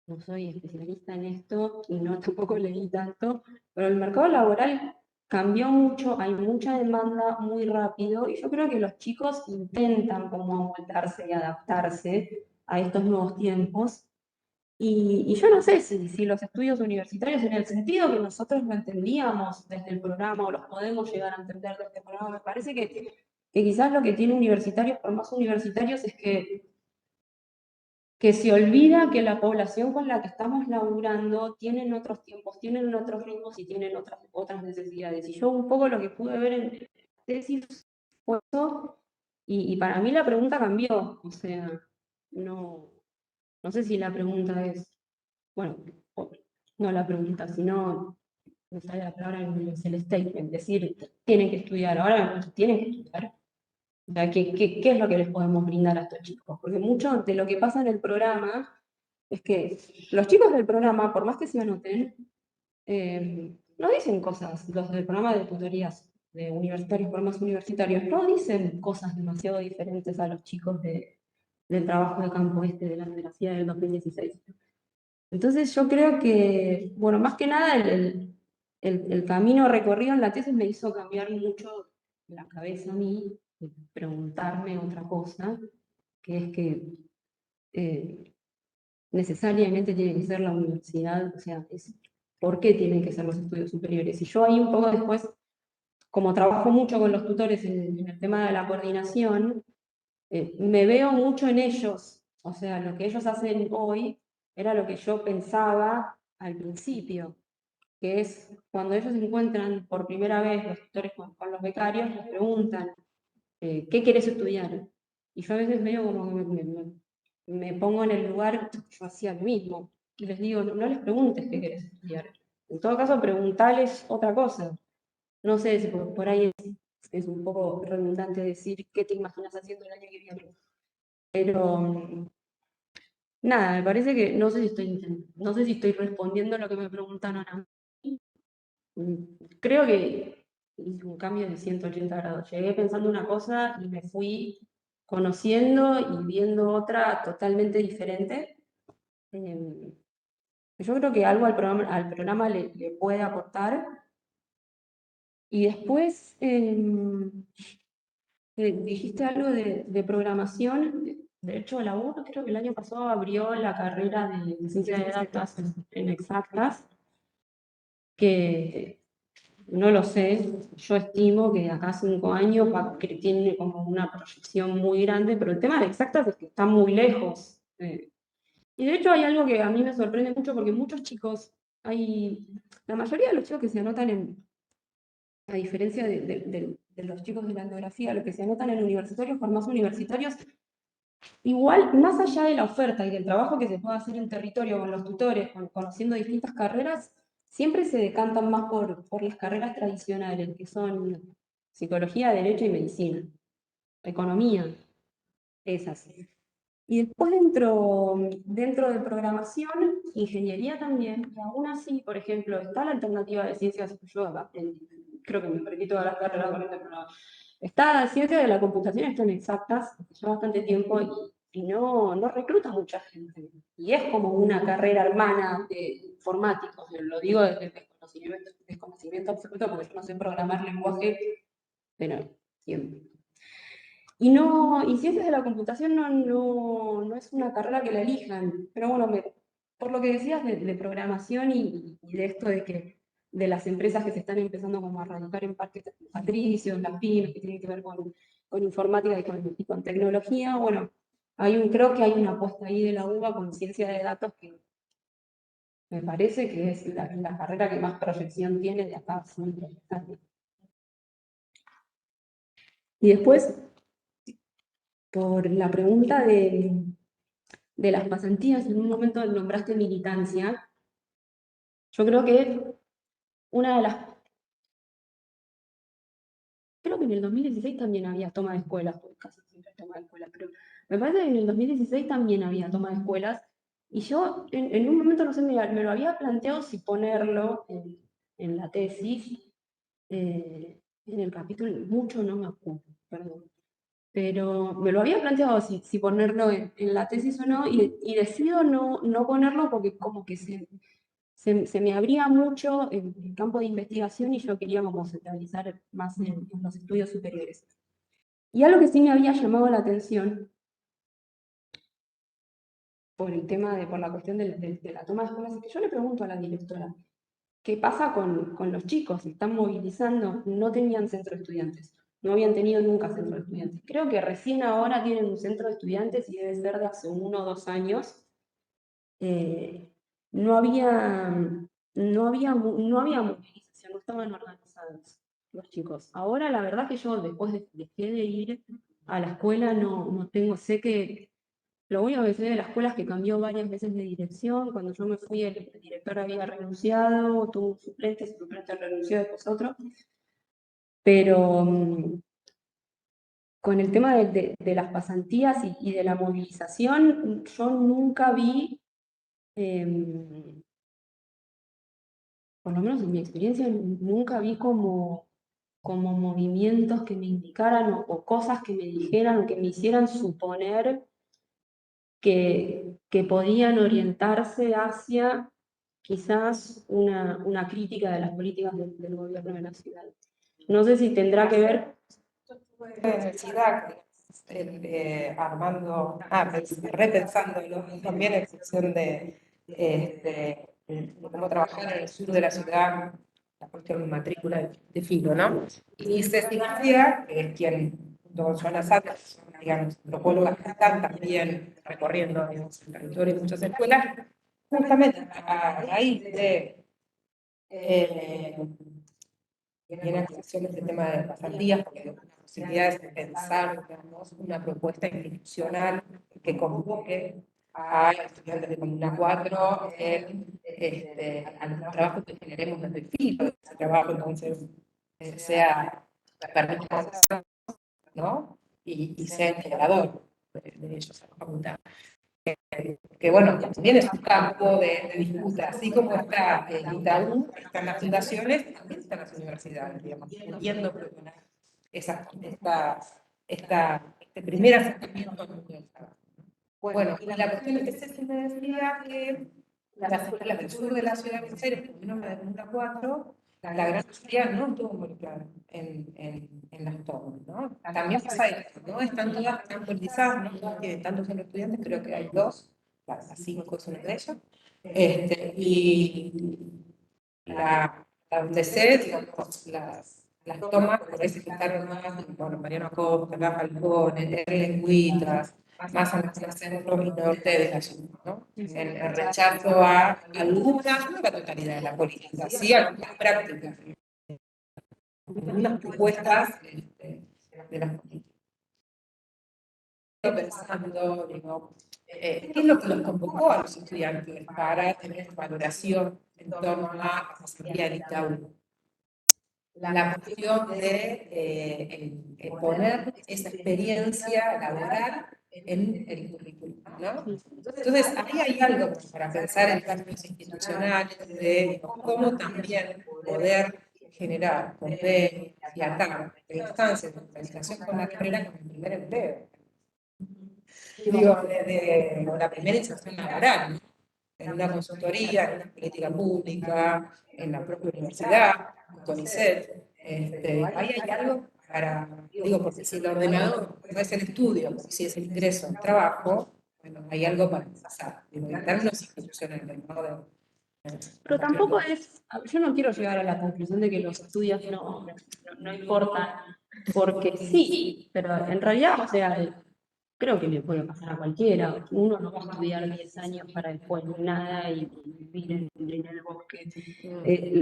no soy especialista en esto y no tampoco leí tanto, pero el mercado laboral cambió mucho, hay mucha demanda muy rápido y yo creo que los chicos intentan como amoldarse y adaptarse a estos nuevos tiempos. Y yo no sé si los estudios universitarios, en el sentido que nosotros lo entendíamos desde el programa o los podemos llegar a entender desde el programa, me parece que quizás lo que tiene universitarios, por más universitarios, es que se olvida que la población con la que estamos laburando tienen otros tiempos, tienen otros ritmos y tienen otras necesidades. Y yo un poco lo que pude ver en la tesis fue eso, y para mí la pregunta cambió. O sea, no sé si la pregunta es, bueno, no la pregunta, sino, me sale la palabra en inglés, el statement, decir, tienen que estudiar, ahora tienen que estudiar. O sea, ¿qué es lo que les podemos brindar a estos chicos? Porque mucho de lo que pasa en el programa es que los chicos del programa, por más que se anoten, no dicen cosas, los del programa de tutorías de universitarios, programas universitarios, no dicen cosas demasiado diferentes a los chicos del trabajo de campo de la universidad del 2016. Entonces yo creo que, bueno, más que nada el camino recorrido en la tesis me hizo cambiar mucho la cabeza a mí, y preguntarme otra cosa, que es que necesariamente tiene que ser la universidad, o sea, ¿por qué tienen que ser los estudios superiores? Y yo ahí un poco después, como trabajo mucho con los tutores en el tema de la coordinación, me veo mucho en ellos, o sea, lo que ellos hacen hoy era lo que yo pensaba al principio, que es cuando ellos se encuentran por primera vez, los tutores con los becarios, les preguntan, ¿qué quieres estudiar? Y yo a veces medio como que me pongo en el lugar, yo hacía lo mismo, y les digo, no les preguntes qué quieres estudiar, en todo caso preguntales otra cosa. No sé si por ahí es un poco redundante decir qué te imaginas haciendo el año que viene. Pero nada, me parece que no sé si estoy respondiendo lo que me preguntaron a mí. Creo que hice un cambio de 180 grados. Llegué pensando una cosa y me fui conociendo y viendo otra totalmente diferente. Yo creo que algo al programa le puede aportar. Y después dijiste algo de programación. De hecho, la UNO creo que el año pasado abrió la carrera de ciencia de datos en exactas, que no lo sé, yo estimo que de acá a 5 años que tiene como una proyección muy grande, pero el tema de exactas es que está muy lejos. Y de hecho hay algo que a mí me sorprende mucho porque muchos chicos, la mayoría de los chicos que se anotan a diferencia de los chicos de la etnografía, los que se anotan en universitarios, por más universitarios, igual, más allá de la oferta y del trabajo que se puede hacer en territorio con los tutores, conociendo distintas carreras, siempre se decantan más por las carreras tradicionales, que son psicología, derecho y medicina, economía, esas. Y después dentro de programación, ingeniería también, y aún así, por ejemplo, está la alternativa de ciencias, creo que me perdí todas las carreras con este programa. Está ciencia de la computación, están exactas, lleva bastante tiempo y no recluta mucha gente. Y es como una carrera hermana de informáticos, lo digo desde el desconocimiento absoluto, porque yo no sé programar lenguaje, pero siempre. Y ciencias de la computación no es una carrera que la elijan, pero bueno, por lo que decías de programación y de esto de las empresas que se están empezando como a radicar en parques patricios, las pymes, que tienen que ver con informática y con tecnología, bueno, creo que hay una apuesta ahí de la UBA con ciencia de datos que me parece que es la carrera que más proyección tiene de acá a 5 años. Y después, por la pregunta de las pasantías, en un momento nombraste militancia. Yo creo que una de las... Creo que el 2016 también había toma de escuelas, porque casi siempre hay toma de escuelas, pero me parece que en el 2016 también había toma de escuelas, y yo en un momento, no sé, me lo había planteado si ponerlo en la tesis, en el capítulo, mucho no me acuerdo, perdón. Pero me lo había planteado si ponerlo en la tesis o no, y decido no ponerlo porque como que se me abría mucho el campo de investigación y yo quería como centralizar más en los estudios superiores. Y algo que sí me había llamado la atención por el tema por la cuestión de la toma de escuelas, es que yo le pregunto a la directora, ¿qué pasa con los chicos? Se están movilizando, no tenían centro de estudiantes, no habían tenido nunca centro de estudiantes. Creo que recién ahora tienen un centro de estudiantes y debe ser de hace 1 o 2 años. No había, no había movilización, no estaban organizados los chicos. Ahora la verdad que yo después dejé de ir a la escuela, no tengo, sé que lo único que sé de la escuela es que cambió varias veces de dirección. Cuando yo me fui, el director había renunciado, tuvo un suplente, su suplente renunció, después otro. Pero con el tema de las pasantías y de la movilización, yo nunca vi, por lo menos en mi experiencia, nunca vi como movimientos que me indicaran o cosas que me dijeran o que me hicieran suponer que podían orientarse hacia quizás una crítica de las políticas del gobierno de la ciudad. No sé si tendrá que ver. En el SIDAC, armando, repensándolo, también en función de cómo trabajar en el sur de la ciudad, la cuestión de matrícula de filo, ¿no? Y Ceci García, que es quien, don Joana Satas, digamos, antropólogas que están también recorriendo, digamos, el territorio y muchas escuelas, justamente a raíz de viene a colación este tema de pasantías, porque la posibilidad es pensar, digamos, una propuesta institucional que convoque a estudiantes de Comuna 4 a los trabajos que generemos desde el FILO, que ese trabajo entonces sea permita, ¿no? Y sea integrador de ellos a la facultad. Que bueno, también es un campo de disputa, así como está el ITAU, están las fundaciones, también están las universidades, digamos, pudiendo proponer este primer acercamiento al mundo del trabajo. Bueno, y la cuestión es que Ceci me decía que las escuelas del sur de la ciudad de Buenos Aires, por lo menos la de Comuna 4, la gran mayoría no estuvo involucrada en las tomas, ¿no? También pasa esto, ¿no? Están todas tan politizadas, no todas tienen tantos son estudiantes, creo que hay 2, las 5 son de ellas, y la UTC, digamos, las tomas por veces que están más, bueno, Mariano Acosta, Las Falcones, Lengüitas, más hacia el centro y norte de la ciudad, ¿no? En el rechazo a algunas, no la totalidad de la política, sí algunas prácticas, algunas propuestas de las políticas. Pensando, digo, ¿qué es lo que los convocó a los estudiantes para tener valoración en torno a la pasantía del ITAU? La cuestión de poner esa experiencia laboral en el currículum, ¿no? Entonces, ahí hay algo para pensar en términos institucionales de cómo también poder generar convenios y atar instancias de organización con la carrera con el primer empleo. Digo, de la primera inserción laboral, ¿no? En una consultoría, en una política pública, en la propia universidad, CONICET. Ahí hay algo para, digo, porque si el ordenador no es el estudio, si es el ingreso al trabajo, bueno, hay algo para pasar, digo, en términos institucionales, ¿no? Pero tampoco yo no quiero llegar a la conclusión de que los estudios no importan, porque sí, pero en realidad, o sea, creo que le puede pasar a cualquiera. Uno no va a estudiar 10 años para después nada y vivir en el bosque.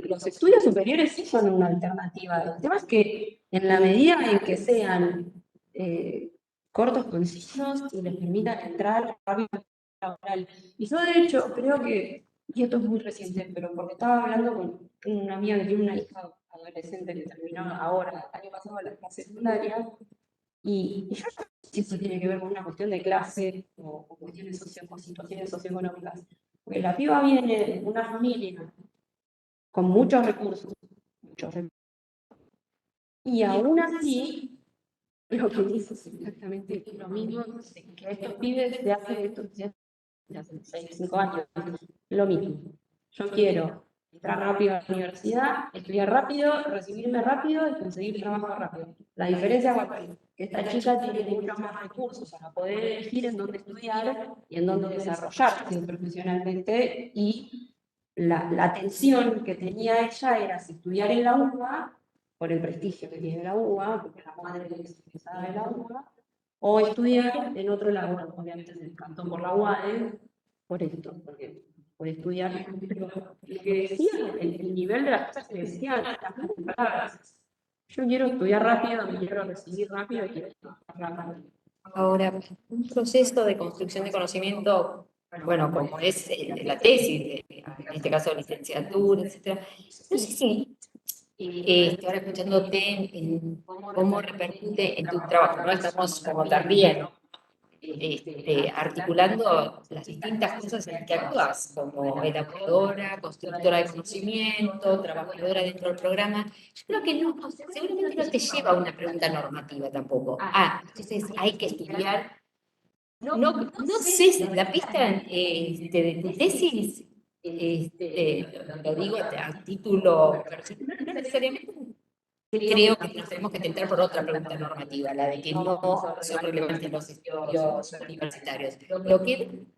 Los estudios superiores sí son una alternativa. El tema es que en la medida en que sean cortos, concisos y les permitan entrar rápido al mercado laboral. Y yo de hecho creo que, y esto es muy reciente, pero porque estaba hablando con una amiga que tiene una hija adolescente que terminó ahora, el año pasado, la secundaria, y yo no sé si eso tiene que ver con una cuestión de clase o cuestiones situaciones socioeconómicas. Porque la piba viene de una familia con muchos recursos, y aún así, lo que dice es exactamente lo mismo que estos pibes de hace 6, 5 años, lo mismo. Yo quiero entrar rápido a la universidad, estudiar rápido, recibirme rápido y conseguir trabajo rápido. La diferencia es que esta chica tiene muchos más recursos para poder elegir en dónde estudiar y en dónde desarrollarse profesionalmente, y la atención que tenía ella era si estudiar en la UBA, por el prestigio que tiene la UBA, porque la madre es egresada de la UBA, o estudiar en otro lado, obviamente se decantó por la UADE, por esto, porque por estudiar, pero lo que decía, el nivel de las cosas que decían, las mismas palabras. Yo quiero estudiar rápido, me quiero recibir rápido y quiero trabajar rápido. Ahora, un proceso de construcción de conocimiento, bueno, como es la tesis, en este caso licenciatura, etcétera. No sé si ahora escuchándote en cómo repercute en tu trabajo, ¿no? Estamos como también articulando las distintas cosas en las que actúas, como elaboradora, constructora de conocimiento, trabajadora dentro del programa. Yo creo que no, seguramente no te lleva a una pregunta normativa tampoco. Entonces hay que estudiar. No sé si la pista de tu tesis, lo digo a título personal, no necesariamente. Creo que nos tenemos que tentar por otra pregunta normativa, la de que no son relevantes los estudios universitarios.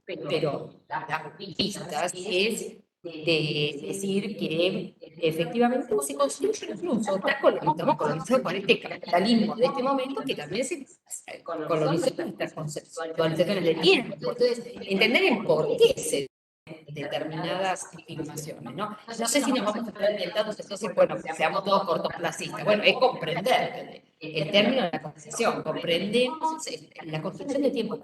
Pero las pistas es de decir que efectivamente se construye incluso, estamos colonizados por este capitalismo de este momento que también se colonizó con estas conceptualizaciones de tiempo. Entonces, entender el por qué se determinadas afirmaciones, ¿no? No sé si nos vamos a estar inventando, entonces, bueno, seamos todos cortoplacistas. Bueno, es comprender el término de la concesión, comprendemos la construcción de tiempo.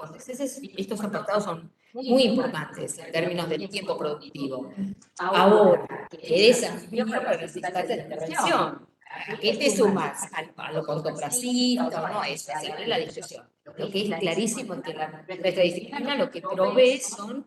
Estos apartados son muy importantes en términos del tiempo productivo. Ahora, que desafío para las instancias de intervención. ¿A qué te sumas? ¿A lo cortoplacista o no? Esa es la discusión. Lo que es clarísimo es que nuestra disciplina lo que provee son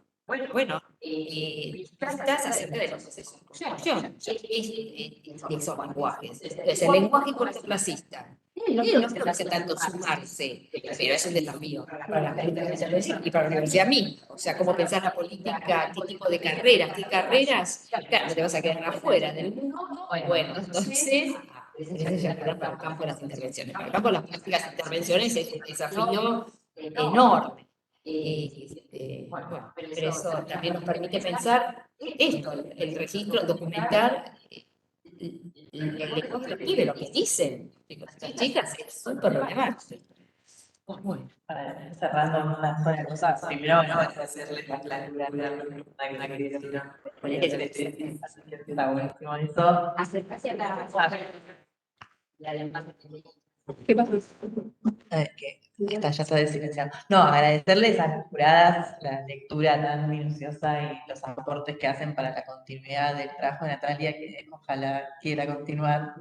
pistas acerca de los procesos de construcción de esos lenguajes. Entonces, el lenguaje cortoplacista no nos hace tanto sumarse, pero es un desafío para las políticas y para la universidad misma. O sea, cómo pensar la política, qué tipo de carreras, claro, no te vas a quedar afuera del mundo. Bueno, entonces, ese ya para el campo de las intervenciones. Para el campo de las políticas de intervenciones es un desafío enorme. Bueno, pero eso también nos permite pensar esto, el registro, documentar el lenguaje que escribe, lo que dicen las chicas, es súper relevante. Bueno, cerrando una sola cosa, primero no es hacerle la pregunta que quería decir, está buenísimo eso. Acercarse a la demás. ¿Qué pasa? Que ya está desilenciado. No, agradecerles a las juradas la lectura tan minuciosa y los aportes que hacen para la continuidad del trabajo de Natalia, que ojalá quiera continuar.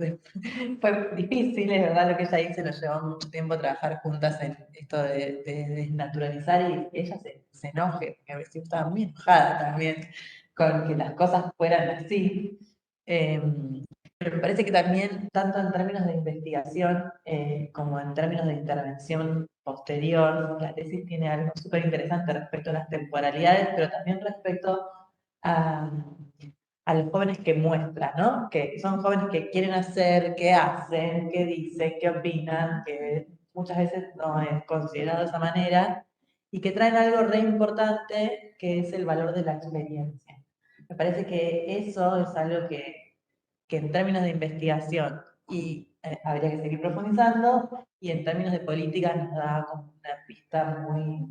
Fue difícil, es verdad lo que ella dice, nos llevó mucho tiempo trabajar juntas en esto de desnaturalizar y que ella se enoje, porque a veces estaba muy enojada también con que las cosas fueran así. Pero me parece que también, tanto en términos de investigación como en términos de intervención posterior, la tesis tiene algo súper interesante respecto a las temporalidades, pero también respecto a los jóvenes que muestran, ¿no? Que son jóvenes que quieren hacer, que hacen, que dicen, que opinan, que muchas veces no es considerado de esa manera, y que traen algo re importante, que es el valor de la experiencia. Me parece que eso es algo que en términos de investigación y habría que seguir profundizando, y en términos de política nos da como una pista muy,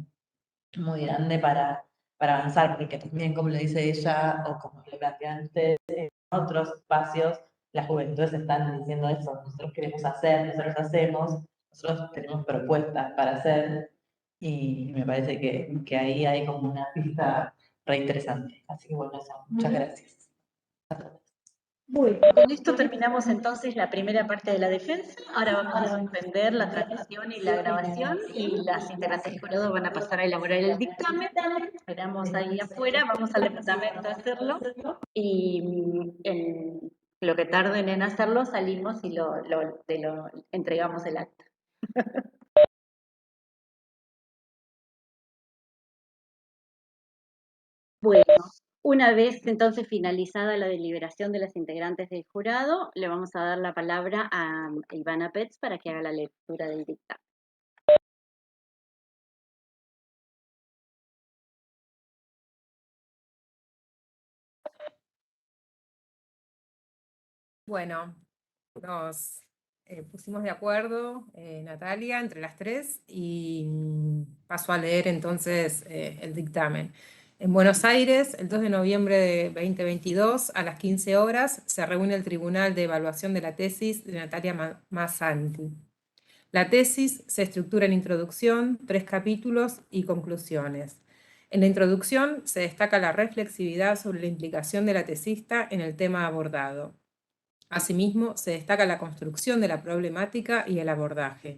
muy grande para avanzar, porque también, como lo dice ella, o como lo plantean ustedes en otros espacios, las juventudes están diciendo eso: nosotros queremos hacer, nosotros hacemos, nosotros tenemos propuestas para hacer, y me parece que ahí hay como una pista re interesante. Así que bueno, eso, muchas gracias. Con esto terminamos entonces la primera parte de la defensa. Ahora vamos a suspender la transmisión y la grabación y las integrantes del jurado van a pasar a elaborar el dictamen. Esperamos ahí afuera, vamos al departamento a hacerlo y en lo que tarden en hacerlo salimos y lo entregamos el acta. Bueno, una vez entonces finalizada la deliberación de las integrantes del jurado, le vamos a dar la palabra a Ivana Petz para que haga la lectura del dictamen. Bueno, nos pusimos de acuerdo, Natalia, entre las tres y paso a leer entonces el dictamen. En Buenos Aires, el 2 de noviembre de 2022, a las 15 horas, se reúne el Tribunal de Evaluación de la Tesis de Natalia Massanti. La tesis se estructura en introducción, 3 capítulos y conclusiones. En la introducción se destaca la reflexividad sobre la implicación de la tesista en el tema abordado. Asimismo, se destaca la construcción de la problemática y el abordaje.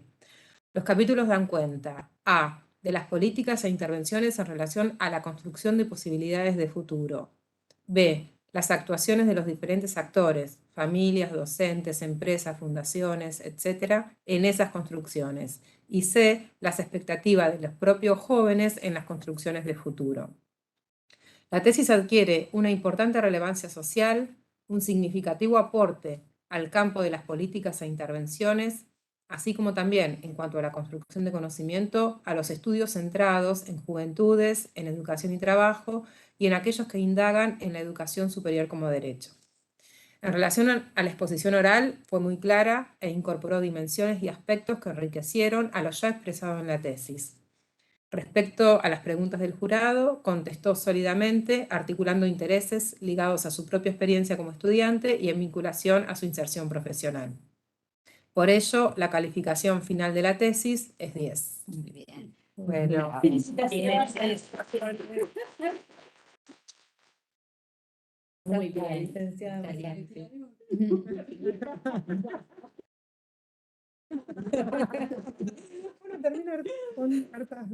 Los capítulos dan cuenta: A. De las políticas e intervenciones en relación a la construcción de posibilidades de futuro. B. Las actuaciones de los diferentes actores, familias, docentes, empresas, fundaciones, etc., en esas construcciones. Y C. Las expectativas de los propios jóvenes en las construcciones de futuro. La tesis adquiere una importante relevancia social, un significativo aporte al campo de las políticas e intervenciones, así como también, en cuanto a la construcción de conocimiento, a los estudios centrados en juventudes, en educación y trabajo, y en aquellos que indagan en la educación superior como derecho. En relación a la exposición oral, fue muy clara e incorporó dimensiones y aspectos que enriquecieron a lo ya expresado en la tesis. Respecto a las preguntas del jurado, contestó sólidamente, articulando intereses ligados a su propia experiencia como estudiante y en vinculación a su inserción profesional. Por ello, la calificación final de la tesis es 10. Muy bien. Bueno, Muy bien. licenciada. Excelente. Bueno, termina con hartas